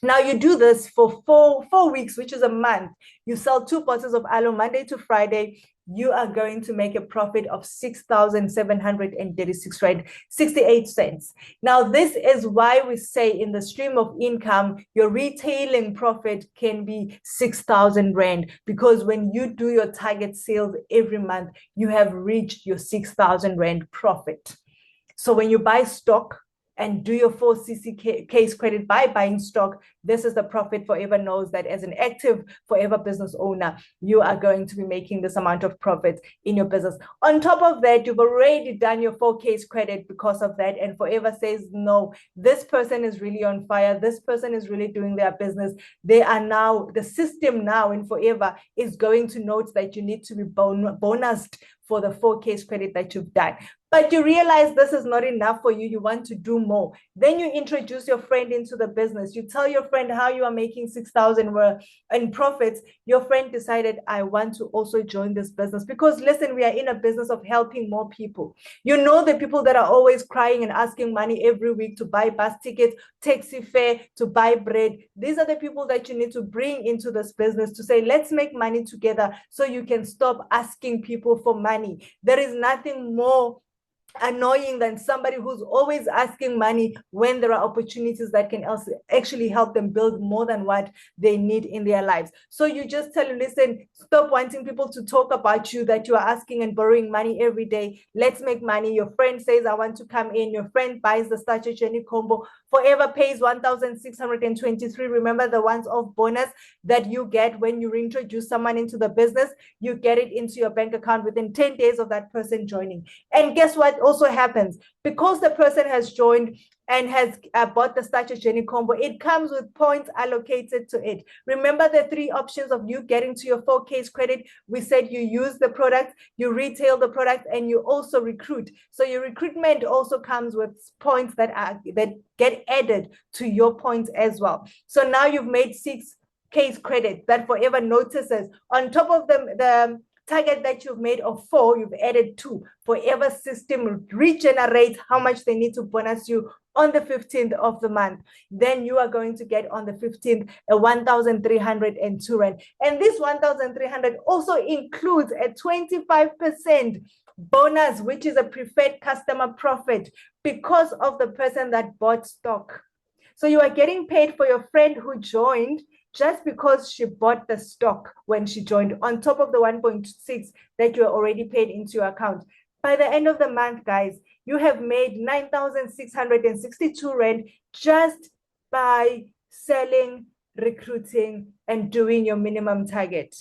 Speaker 1: Now you do this for four weeks, which is a month. You sell 2 bottles of aloe Monday to Friday. You are going to make a profit of 6,736 Rand 68 cents. Now, this is why we say in the stream of income, your retailing profit can be 6,000 Rand, because when you do your target sales every month, you have reached your 6,000 Rand profit. So when you buy stock and do your 4cc case credit by buying stock, this is the profit Forever knows that as an active Forever business owner, you are going to be making this amount of profit in your business. On top of that, you've already done your 4 case credit because of that, and Forever says, no, this person is really on fire. This person is really doing their business. They are now, the system now in Forever is going to note that you need to be bonused for the 4 case credit that you've done. But you realize this is not enough for you. You want to do more. Then you introduce your friend into the business. You tell your friend how you are making 6,000 in profits. Your friend decided, I want to also join this business, because listen, we are in a business of helping more people. You know, the people that are always crying and asking money every week to buy bus tickets, taxi fare, to buy bread. These are the people that you need to bring into this business to say, let's make money together so you can stop asking people for money. There is nothing more annoying than somebody who's always asking money when there are opportunities that can also actually help them build more than what they need in their lives. So you just tell them, listen, stop wanting people to talk about you, that you are asking and borrowing money every day. Let's make money. Your friend says, I want to come in. Your friend buys the starter journey combo. Forever pays 1,623. Remember the ones off bonus that you get when you reintroduce someone into the business. You get it into your bank account within 10 days of that person joining. And guess what also happens? Because the person has joined and has bought the starter journey combo, it comes with points allocated to it. Remember the 3 options of you getting to your 4 case credit? We said you use the product, you retail the product, and you also recruit. So your recruitment also comes with points that get added to your points as well. So now you've made 6 case credit that Forever notices. On top of the target that you've made of 4, you've added 2. Forever system regenerates how much they need to bonus you on the 15th of the month. Then you are going to get on the 15th a 1,302 Rand. And this 1,300 also includes a 25% bonus, which is a preferred customer profit because of the person that bought stock. So you are getting paid for your friend who joined just because she bought the stock when she joined, on top of the 1.6 that you are already paid into your account. By the end of the month, guys, you have made 9,662 Rand just by selling, recruiting, and doing your minimum target.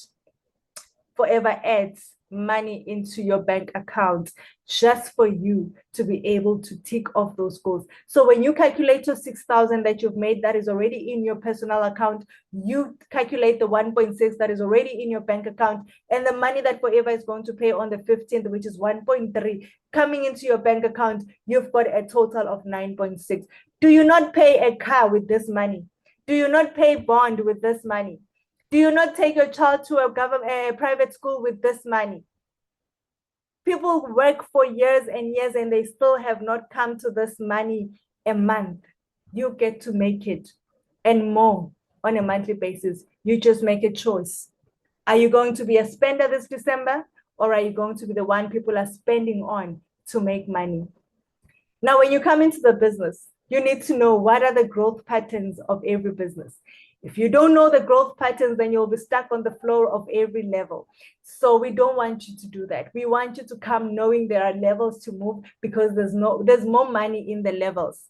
Speaker 1: Forever adds money into your bank account just for you to be able to tick off those goals. So when you calculate your 6,000 that you've made, that is already in your personal account, you calculate the 1.6 that is already in your bank account, and the money that Forever is going to pay on the 15th, which is 1.3 coming into your bank account, you've got a total of 9.6. Do you not pay a car with this money? Do you not pay bond with this money? Do you not take your child to a private school with this money? People work for years and years and they still have not come to this money a month. You get to make it and more on a monthly basis. You just make a choice. Are you going to be a spender this December, or are you going to be the one people are spending on to make money? Now, when you come into the business, you need to know what are the growth patterns of every business. If you don't know the growth patterns, then you'll be stuck on the floor of every level. So we don't want you to do that. We want you to come knowing there are levels to move, because there's more money in the levels.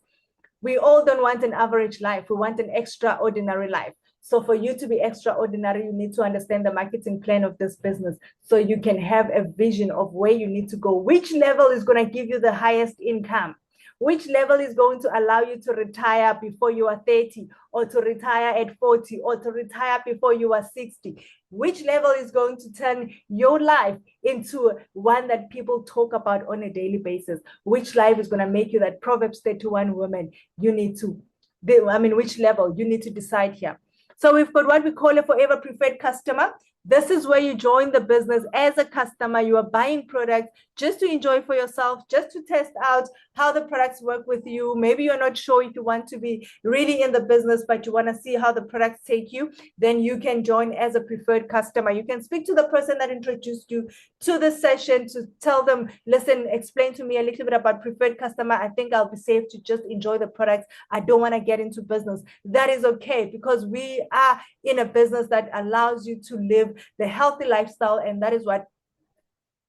Speaker 1: We all don't want an average life. We want an extraordinary life. So for you to be extraordinary, you need to understand the marketing plan of this business, so you can have a vision of where you need to go. Which level is going to give you the highest income? Which level is going to allow you to retire before you are 30, or to retire at 40, or to retire before you are 60? Which level is going to turn your life into one that people talk about on a daily basis? Which life is going to make you that Proverbs 31 woman? You need to, which level? You need to decide here. So we've got what we call a forever preferred customer. This is where you join the business as a customer. You are buying products just to enjoy for yourself, just to test out how the products work with you. Maybe you're not sure if you want to be really in the business, but you want to see how the products take you. Then you can join as a preferred customer. You can speak to the person that introduced you to the session to tell them, listen, explain to me a little bit about preferred customer. I think I'll be safe to just enjoy the products. I don't want to get into business. That is okay, because we are in a business that allows you to live the healthy lifestyle, and that is what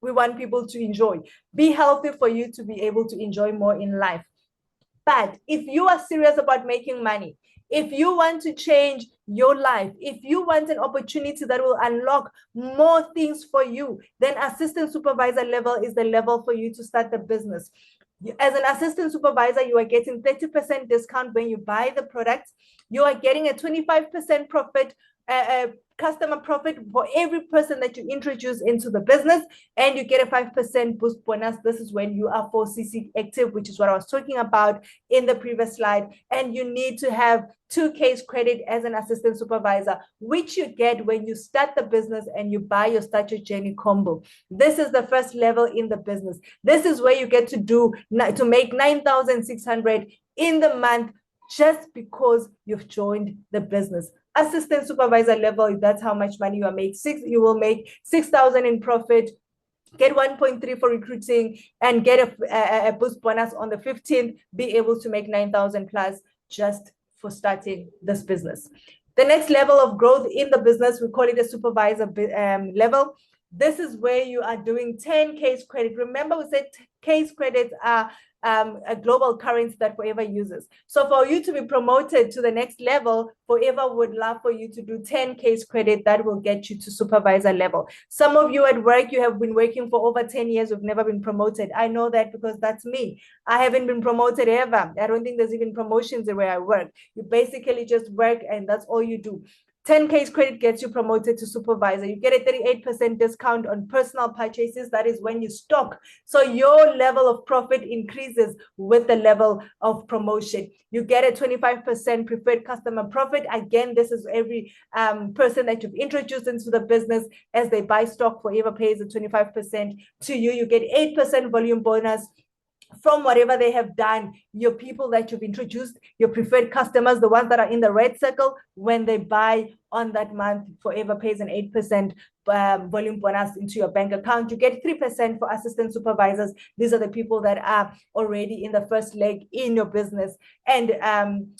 Speaker 1: we want people to enjoy. Be healthy for you to be able to enjoy more in life. But if you are serious about making money, if you want to change your life, if you want an opportunity that will unlock more things for you, then assistant supervisor level is the level for you to start the business. As an assistant supervisor, you are getting 30% discount when you buy the products. You are getting a 25% profit, customer profit for every person that you introduce into the business, and you get a 5% boost bonus. This is when you are 4cc active, which is what I was talking about in the previous slide. And you need to have 2 case credit as an assistant supervisor, which you get when you start the business and you buy your Start Your Journey combo. This is the first level in the business. This is where you get to make 9,600 in the month, just because you've joined the business. Assistant supervisor level, that's how much money you make. You will make 6,000 in profit, get 1.3 for recruiting, and get a boost bonus on the 15th, be able to make 9,000 plus just for starting this business. The next level of growth in the business, we call it a supervisor level. This is where you are doing 10 case credit. Remember, we said case credits are a global currency that Forever uses. So for you to be promoted to the next level, Forever would love for you to do 10 case credit. That will get you to supervisor level. Some of you at work, you have been working for over 10 years, you've never been promoted. I know that because that's me. I haven't been promoted ever. I don't think there's even promotions where I work. You basically just work and that's all you do. 10 case credit gets you promoted to supervisor. You get a 38% discount on personal purchases. That is when you stock. So your level of profit increases with the level of promotion. You get a 25% preferred customer profit. Again, this is every person that you've introduced into the business. As they buy stock, Forever pays a 25% to you. You get 8% volume bonus from whatever they have done. Your people that you've introduced, your preferred customers, the ones that are in the red circle, when they buy on that month, Forever pays an 8% volume bonus into your bank account. You get 3% for assistant supervisors. These are the people that are already in the first leg in your business. And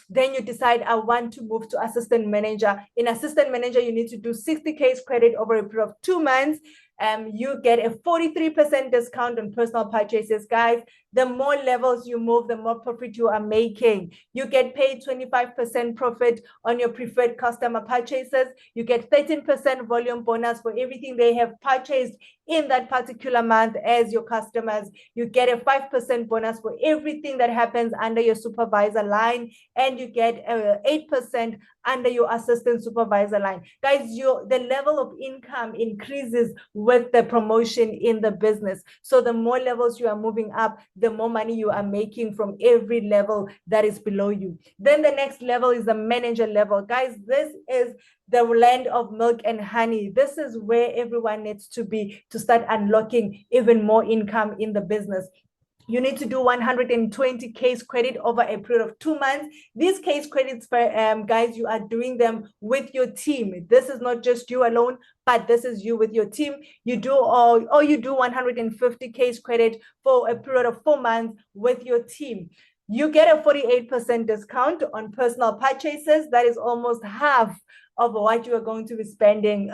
Speaker 1: then you decide, I want to move to assistant manager. In assistant manager, you need to do 60 case credit over a period of 2 months. You get a 43% discount on personal purchases. Guys, the more levels you move, the more profit you are making. You get paid 25% profit on your preferred customer purchases. You get 13% volume bonus for everything they have purchased in that particular month as your customers. You get a 5% bonus for everything that happens under your supervisor line, and you get 8% under your assistant supervisor line. Guys, the level of income increases with the promotion in the business. So the more levels you are moving up, the more money you are making from every level that is below you. Then the next level is the manager level. Guys, this is the land of milk and honey. This is where everyone needs to be to start unlocking even more income in the business. You need to do 120 case credit over a period of 2 months. These case credits, guys, you are doing them with your team. This is not just you alone, but this is you with your team. You do or you do 150 case credit for a period of 4 months with your team. You get a 48% discount on personal purchases. That is almost half of what you are going to be spending,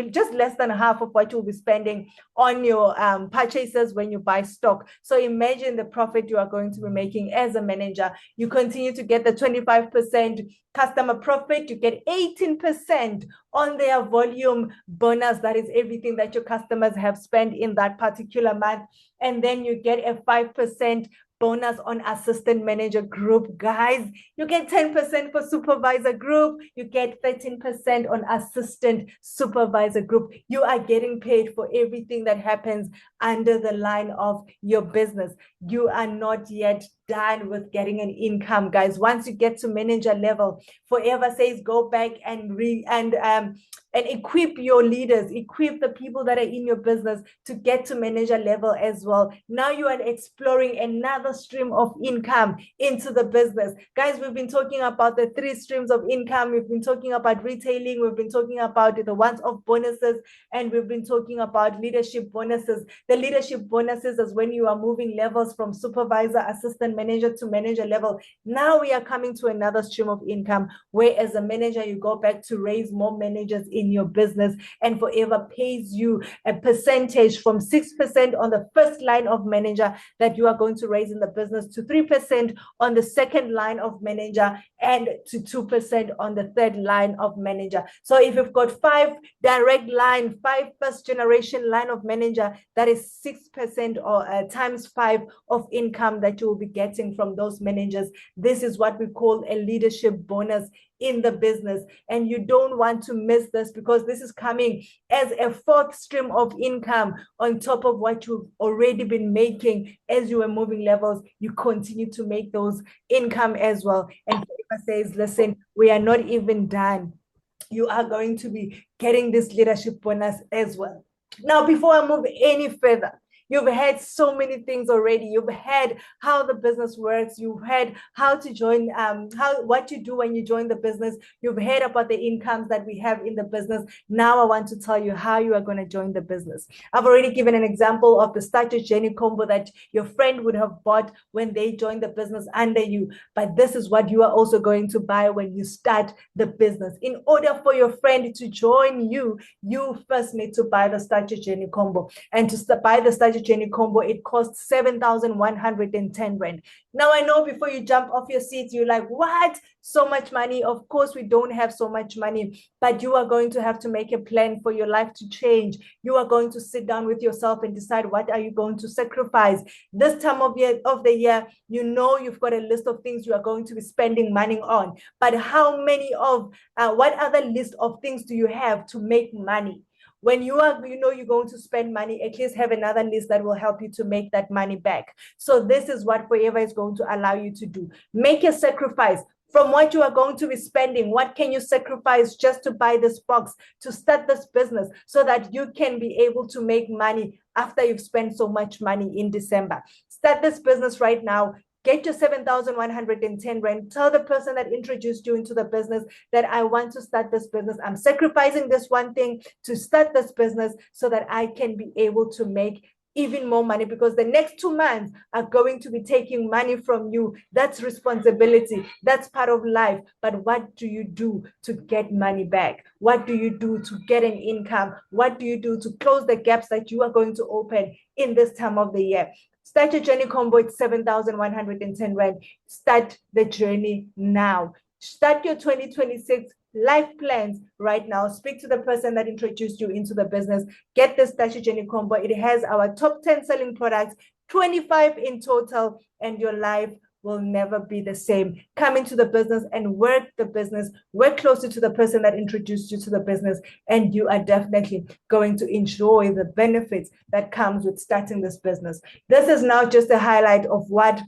Speaker 1: just less than half of what you'll be spending on your purchases when you buy stock. So imagine the profit you are going to be making as a manager. You continue to get the 25% customer profit. You get 18% on their volume bonus. That is everything that your customers have spent in that particular month. And then you get a 5% bonus on assistant manager group. Guys, you get 10% for supervisor group. You get 13% on assistant supervisor group. You are getting paid for everything that happens under the line of your business. You are not yet done with getting an income, guys. Once you get to manager level, Forever says go back and equip your leaders, equip the people that are in your business to get to manager level as well. Now you are exploring another stream of income into the business. Guys, we've been talking about the 3 streams of income. We've been talking about retailing. We've been talking about the once-off bonuses, and we've been talking about leadership bonuses. The leadership bonuses is when you are moving levels from supervisor, assistant manager to manager level. Now we are coming to another stream of income where as a manager, you go back to raise more managers in your business, and Forever pays you a percentage from 6% on the first line of manager that you are going to raise in the business to 3% on the second line of manager and to 2% on the third line of manager. So if you've got 5 direct line, 5 first generation line of manager, that is 6% or times 5 of income that you will be getting from those managers. This is what we call a leadership bonus in the business, and you don't want to miss this because this is coming as a 4th stream of income on top of what you've already been making as you are moving levels. You continue to make those income as well. And Forever says, listen, we are not even done. You are going to be getting this leadership bonus as well. Now, before I move any further, you've heard so many things already. You've heard how the business works. You've heard how to join, what you do when you join the business. You've heard about the incomes that we have in the business. Now I want to tell you how you are going to join the business. I've already given an example of the starter journey combo that your friend would have bought when they joined the business under you. But this is what you are also going to buy when you start the business. In order for your friend to join you, you first need to buy the starter journey combo. And to buy the starter journey combo, it costs 7,110 rand. Now I know before you jump off your seat, you're like, what? So much money? Of course we don't have so much money, but you are going to have to make a plan for your life to change. You are going to sit down with yourself and decide what are you going to sacrifice. This time of the year, you know you've got a list of things you are going to be spending money on, but how many of what other list of things do you have to make money? When you know you're going to spend money, at least have another list that will help you to make that money back. So this is what Forever is going to allow you to do. Make a sacrifice from what you are going to be spending. What can you sacrifice just to buy this box, to start this business so that you can be able to make money after you've spent so much money in December? Start this business right now. Get your 7,110 rand. Tell the person that introduced you into the business that I want to start this business. I'm sacrificing this one thing to start this business so that I can be able to make even more money, because the next 2 months are going to be taking money from you. That's responsibility. That's part of life. But what do you do to get money back? What do you do to get an income? What do you do to close the gaps that you are going to open in this time of the year? Start your journey combo. It's 7,110 rand. Start the journey now. Start your 2026 life plans right now. Speak to the person that introduced you into the business. Get this Start Your Journey combo. It has our top 10 selling products, 25 in total, and your life will never be the same. Come into the business and work the business. Work closer to the person that introduced you to the business, and you are definitely going to enjoy the benefits that comes with starting this business. This is now just a highlight of what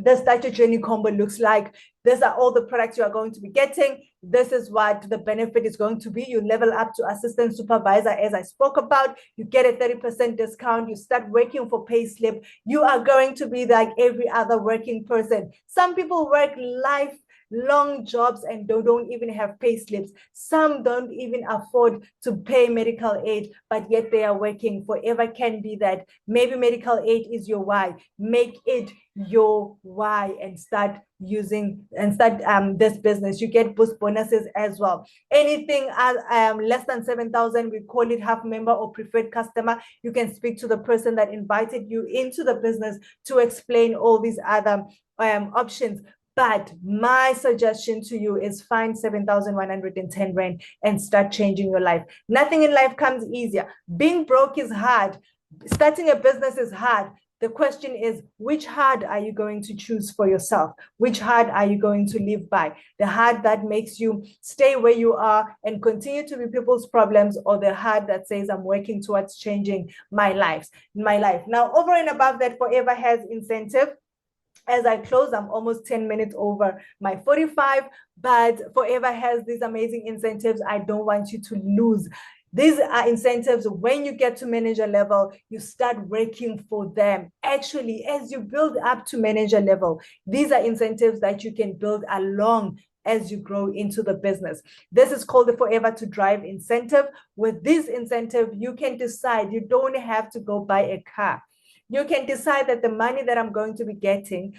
Speaker 1: This that your journey combo looks like. These are all the products you are going to be getting. This is what the benefit is going to be. You level up to assistant supervisor, as I spoke about. You get a 30% discount. You start working for payslip. You are going to be like every other working person. Some people work long jobs and don't even have pay slips. Some don't even afford to pay medical aid, but yet they are working. Forever can be that. Maybe medical aid is your why. Make it your why and start using and start this business. You get boost bonuses as well. Anything less than 7,000, we call it half member or preferred customer. You can speak to the person that invited you into the business to explain all these other options. But my suggestion to you is find 7,110 Rand and start changing your life. Nothing in life comes easier. Being broke is hard. Starting a business is hard. The question is, which hard are you going to choose for yourself? Which hard are you going to live by? The hard that makes you stay where you are and continue to be people's problems, or the hard that says, I'm working towards changing my life. Now, over and above that, Forever has incentive. As I close, I'm almost 10 minutes over my 45, but Forever has these amazing incentives I don't want you to lose. These are incentives when you get to manager level, you start working for them. Actually, as you build up to manager level, these are incentives that you can build along as you grow into the business. This is called the Forever to Drive incentive. With this incentive, you can decide you don't have to go buy a car. You can decide that the money that I'm going to be getting,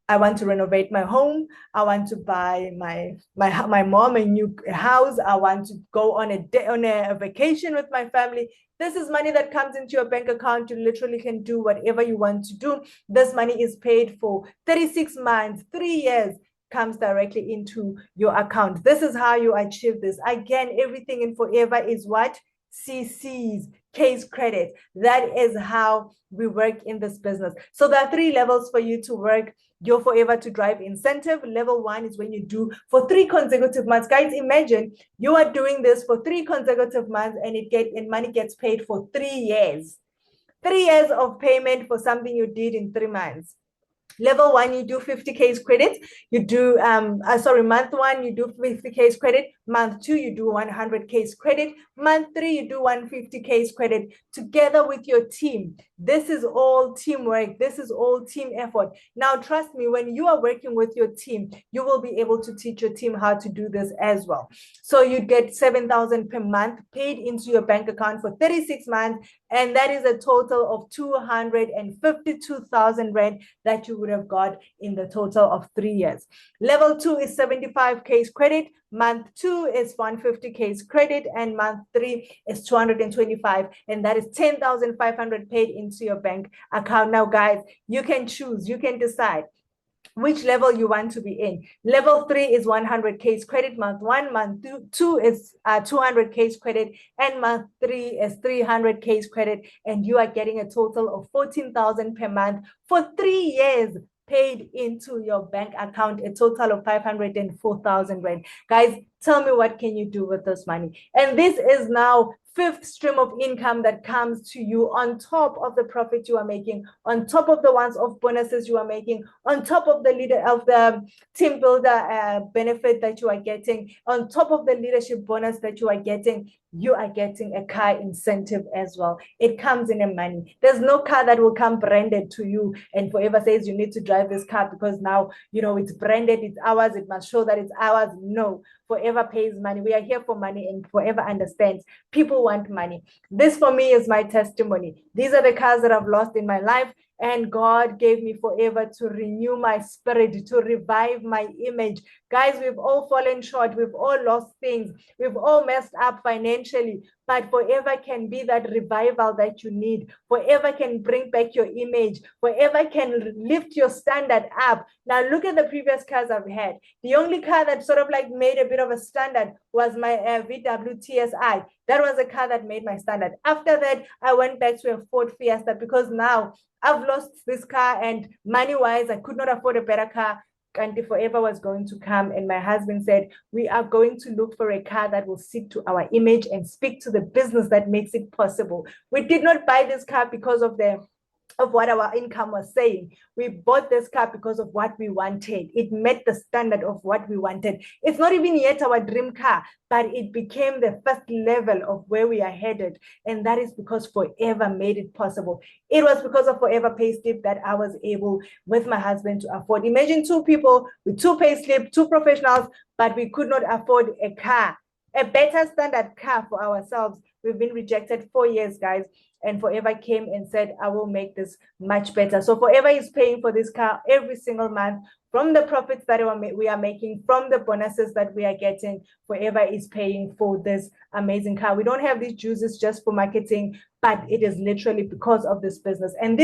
Speaker 1: I want to renovate my home. I want to buy my mom a new house. I want to go on a vacation with my family. This is money that comes into your bank account. You literally can do whatever you want to do. This money is paid for 36 months, 3 years, comes directly into your account. This is how you achieve this. Again, everything in Forever is what? CCs, case credit. That is how we work in this business. So there are 3 levels for you to work your Forever to Drive incentive. Level 1 is when you do for 3 consecutive months. Guys, imagine you are doing this for 3 consecutive months and money gets paid for 3 years. 3 years of payment for something you did in 3 months. Level 1, you do 50 case credit. You do, month 1, you do 50 case credit. Month 2, you do 100 case credit. Month 3, you do 150 case credit together with your team. This is all teamwork. This is all team effort. Now, trust me, when you are working with your team, you will be able to teach your team how to do this as well. So you get 7,000 per month paid into your bank account for 36 months. And that is a total of 252,000 Rand that you would have got in the total of 3 years. Level 2 is 75 case credit. Month 2 is 150 case credit, and month 3 is 225, and that is 10,500 paid into your bank account. Now, guys, you can choose, you can decide which level you want to be in. Level 3 is 100 case credit. Month 1, month 2 is 200 case credit, and month 3 is 300 case credit, and you are getting a total of 14,000 per month for 3 years paid into your bank account, a total of 504,000 Rand. Guys, tell me, what can you do with this money? And this is now 5th stream of income that comes to you on top of the profit you are making, on top of the ones of bonuses you are making, on top of the team builder benefit that you are getting, on top of the leadership bonus that you are getting. You are getting a car incentive as well. It comes in a money. There's no car that will come branded to you and Forever says you need to drive this car because now, it's branded, it's ours, it must show that it's ours. No, Forever pays money. We are here for money, and Forever understands people want money. This for me is my testimony. These are the cars that I've lost in my life, and God gave me Forever to renew my spirit, to revive my image. Guys, we've all fallen short. We've all lost things. We've all messed up financially. But Forever can be that revival that you need. Forever can bring back your image. Forever can lift your standard up. Now, look at the previous cars I've had. The only car that sort of like made a bit of a standard was my VW TSI. That was a car that made my standard. After that, I went back to a Ford Fiesta because now I've lost this car, and money-wise, I could not afford a better car. And Forever was going to come, and my husband said, we are going to look for a car that will stick to our image and speak to the business that makes it possible. We did not buy this car because of the of what our income was saying. We bought this car because of what we wanted. It met the standard of what we wanted. It's not even yet our dream car, but it became the first level of where we are headed. And that is because Forever made it possible. It was because of Forever payslip that I was able, with my husband, to afford. Imagine two people with two payslip, two professionals, but we could not afford a car, a better standard car for ourselves. We've been rejected 4 years, guys. And Forever came and said, I will make this much better. So Forever is paying for this car every single month from the profits that we are making, from the bonuses that we are getting. Forever is paying for this amazing car. We don't have these juices just for marketing, but it is literally because of this business. And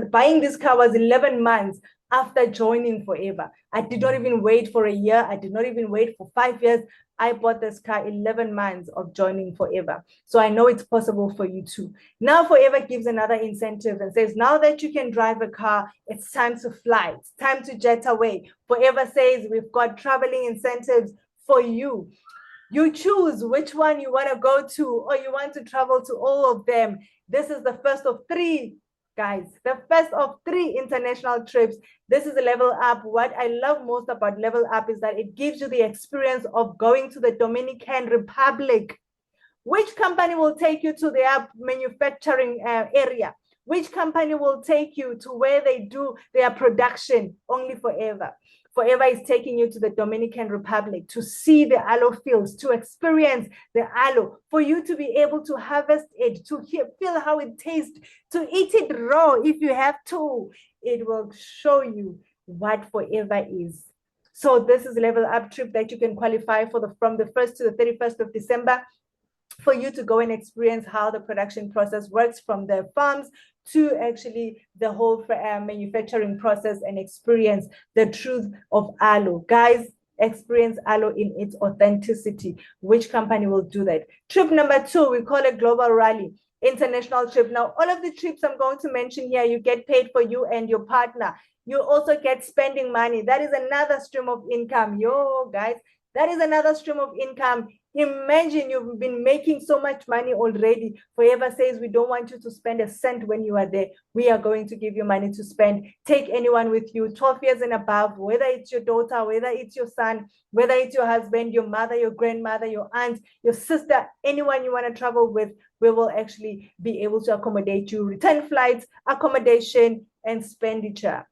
Speaker 1: buying this car was 11 months after joining Forever. I did not even wait for a year. I did not even wait for 5 years. I bought this car 11 months of joining Forever. So I know it's possible for you too. Now Forever gives another incentive and says, now that you can drive a car, it's time to fly. It's time to jet away. Forever says, we've got traveling incentives for you. You choose which one you want to go to, or you want to travel to all of them. This is the first of 3, guys, the first of 3 international trips. This is a Level Up. What I love most about Level Up is that it gives you the experience of going to the Dominican Republic. Which company will take you to their manufacturing area? Which company will take you to where they do their production? Only Forever. Forever is taking you to the Dominican Republic to see the aloe fields, to experience the aloe, for you to be able to harvest it, to feel how it tastes, to eat it raw if you have to. It will show you what Forever is. So this is a Level Up trip that you can qualify for from the 1st to the 31st of December, for you to go and experience how the production process works from the farms to actually the whole manufacturing process, and experience the truth of aloe. Guys, experience aloe in its authenticity. Which company will do that? Trip number 2, we call it Global Rally International Trip. Now, all of the trips I'm going to mention here, you get paid for you and your partner. You also get spending money. That is another stream of income. Yo, guys, that is another stream of income. Imagine you've been making so much money already. Forever says, we don't want you to spend a cent when you are there. We are going to give you money to spend. Take anyone with you, 12 years and above, whether it's your daughter, whether it's your son, whether it's your husband, your mother, your grandmother, your aunt, your sister, anyone you want to travel with, we will actually be able to accommodate you. Return flights, accommodation, and expenditure.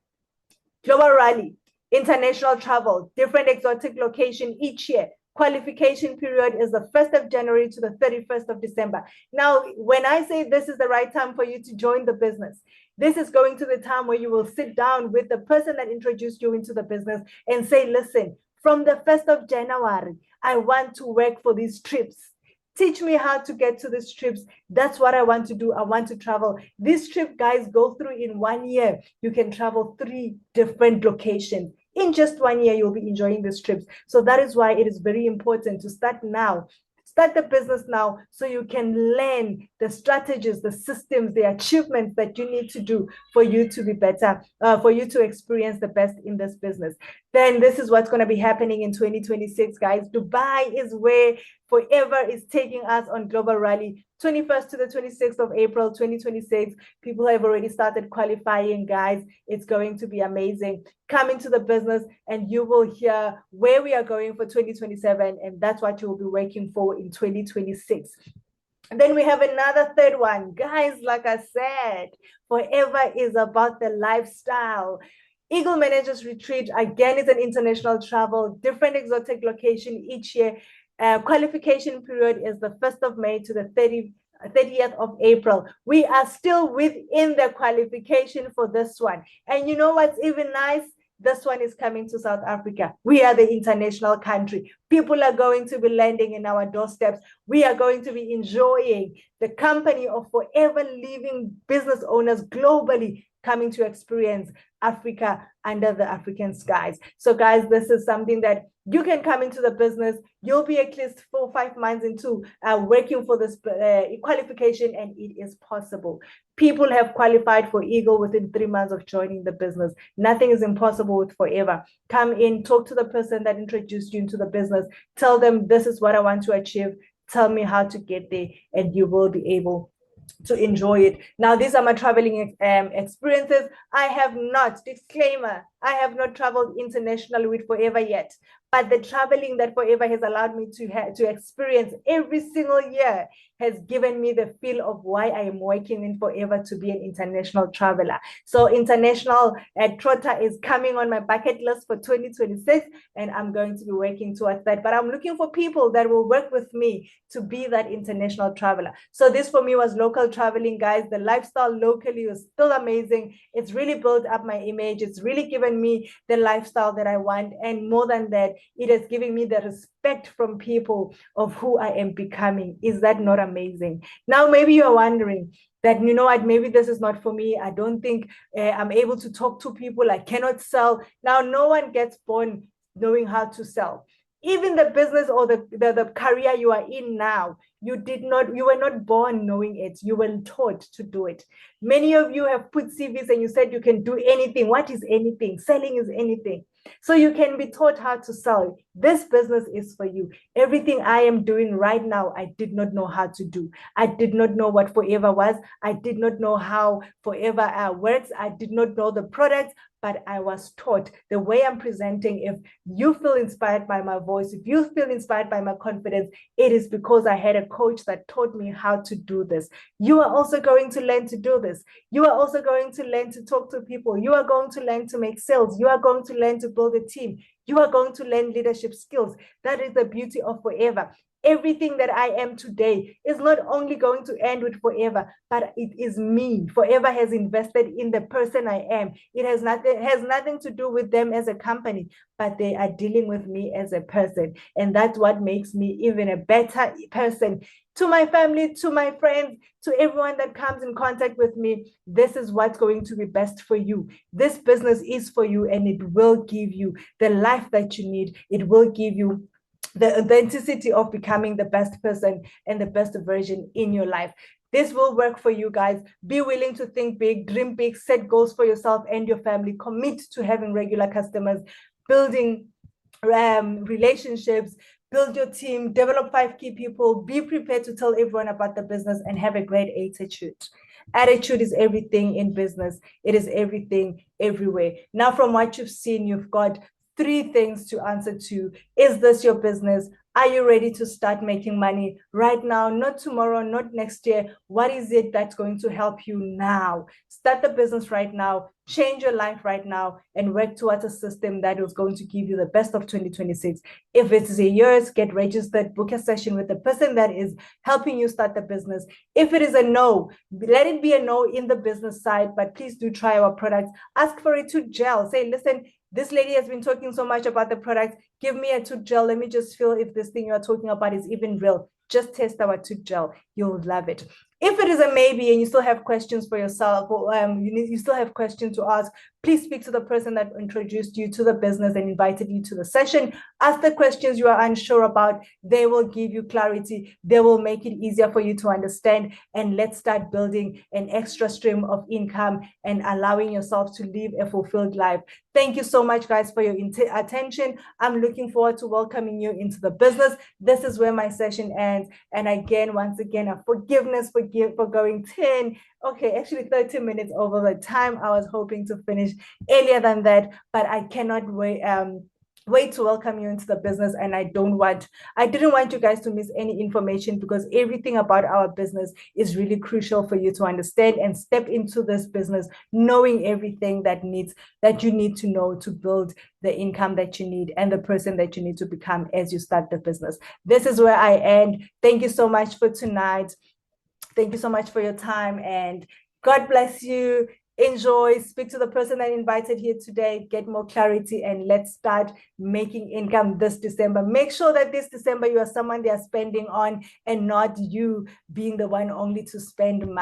Speaker 1: Global Rally, international travel, different exotic location each year. Qualification period is the 1st of January to the 31st of December. Now, when I say this is the right time for you to join the business, this is going to the time where you will sit down with the person that introduced you into the business and say, listen, from the 1st of January, I want to work for these trips. Teach me how to get to these trips. That's what I want to do. I want to travel. This trip, guys, go through in 1 year. You can travel 3 different locations. In just 1 year, you'll be enjoying these trips. So that is why it is very important to start now. Start the business now so you can learn the strategies, the systems, the achievements that you need to do for you to be better, for you to experience the best in this business. Then this is what's going to be happening in 2026, guys. Dubai is where Forever is taking us on Global Rally, 21st to the 26th of April, 2026. People have already started qualifying, guys. It's going to be amazing. Come into the business and you will hear where we are going for 2027. And that's what you will be working for in 2026. And then we have another 3rd one. Guys, like I said, Forever is about the lifestyle. Eagle Managers Retreat, again, is an international travel, different exotic location each year. Qualification period is the 1st of May to the 30th of April. We are still within the qualification for this one. And you know what's even nice? This one is coming to South Africa. We are the international country. People are going to be landing in our doorsteps. We are going to be enjoying the company of forever living business owners globally coming to experience Africa under the African skies. So guys, this is something that you can come into the business. You'll be at least 4 or 5 months into working for this qualification, and it is possible. People have qualified for Eagle within 3 months of joining the business. Nothing is impossible with Forever. Come in, talk to the person that introduced you into the business. Tell them, this is what I want to achieve. Tell me how to get there, and you will be able enjoy it. Now, these are my traveling experiences. I have not, disclaimer, I have not traveled internationally with Forever yet, but the traveling that Forever has allowed me to experience every single year has given me the feel of why I am working in Forever to be an international traveler. So international trotter is coming on my bucket list for 2026, and I'm going to be working towards that. But I'm looking for people that will work with me to be that international traveler. So this for me was local traveling, guys. The lifestyle locally was still amazing. It's really built up my image. It's really given me the lifestyle that I want. And more than that, it has given me the respect from people of who I am becoming. Is that not amazing? Now, maybe you're wondering that, you know what, maybe this is not for me. I don't think I'm able to talk to people. I cannot sell. Now, no one gets born knowing how to sell. Even the business or the career you are in now, you were not born knowing it. You were taught to do it. Many of you have put CVs and you said you can do anything. What is anything? Selling is anything. So you can be taught how to sell. This business is for you. Everything I am doing right now, I did not know how to do. I did not know what Forever was. I did not know how Forever works. I did not know the products, but I was taught the way I'm presenting. If you feel inspired by my voice, if you feel inspired by my confidence, it is because I had a coach that taught me how to do this. You are also going to learn to do this. You are also going to learn to talk to people. You are going to learn to make sales. You are going to learn to build a team. You are going to learn leadership skills. That is the beauty of Forever. Everything that I am today is not only going to end with Forever, but it is me. Forever has invested in the person I am. It has nothing to do with them as a company, but they are dealing with me as a person. And that's what makes me even a better person. To my family, to my friends, to everyone that comes in contact with me, this is what's going to be best for you. This business is for you, and it will give you the life that you need. It will give you the authenticity of becoming the best person and the best version in your life. This will work for you guys. Be willing to think big, dream big, set goals for yourself and your family, commit to having regular customers, building relationships, build your team, develop 5 key people, be prepared to tell everyone about the business, and have a great attitude. Attitude is everything in business. It is everything everywhere. Now, from what you've seen, you've got 3 things to answer to. Is this your business? Are you ready to start making money right now? Not tomorrow, not next year. What is it that's going to help you now? Start the business right now, change your life right now, and work towards a system that is going to give you the best of 2026. If it is a yours, get registered, book a session with the person that is helping you start the business. If it is a no, let it be a no in the business side, but please do try our products. Ask for it to gel. Say, listen, this lady has been talking so much about the product. Give me a tooth gel. Let me just feel if this thing you're talking about is even real. Just test our tooth gel. You'll love it. If it is a maybe and you still have questions for yourself, or you still have questions to ask, please speak to the person that introduced you to the business and invited you to the session. Ask the questions you are unsure about. They will give you clarity. They will make it easier for you to understand. And let's start building an extra stream of income and allowing yourself to live a fulfilled life. Thank you so much, guys, for your attention. I'm looking forward to welcoming you into the business. This is where my session ends. And again, once again, a forgiveness for going 10, okay, actually 30 minutes over the time I was hoping to finish earlier than that, but I cannot wait to welcome you into the business. And I didn't want you guys to miss any information, because everything about our business is really crucial for you to understand and step into this business knowing everything that you need to know to build the income that you need and the person that you need to become as you start the business. This is where I end. Thank you so much for tonight. Thank you so much for your time, and God bless you. Enjoy, speak to the person that invited here today, get more clarity, and let's start making income this December. Make sure that this December you are someone they are spending on and not you being the one only to spend money.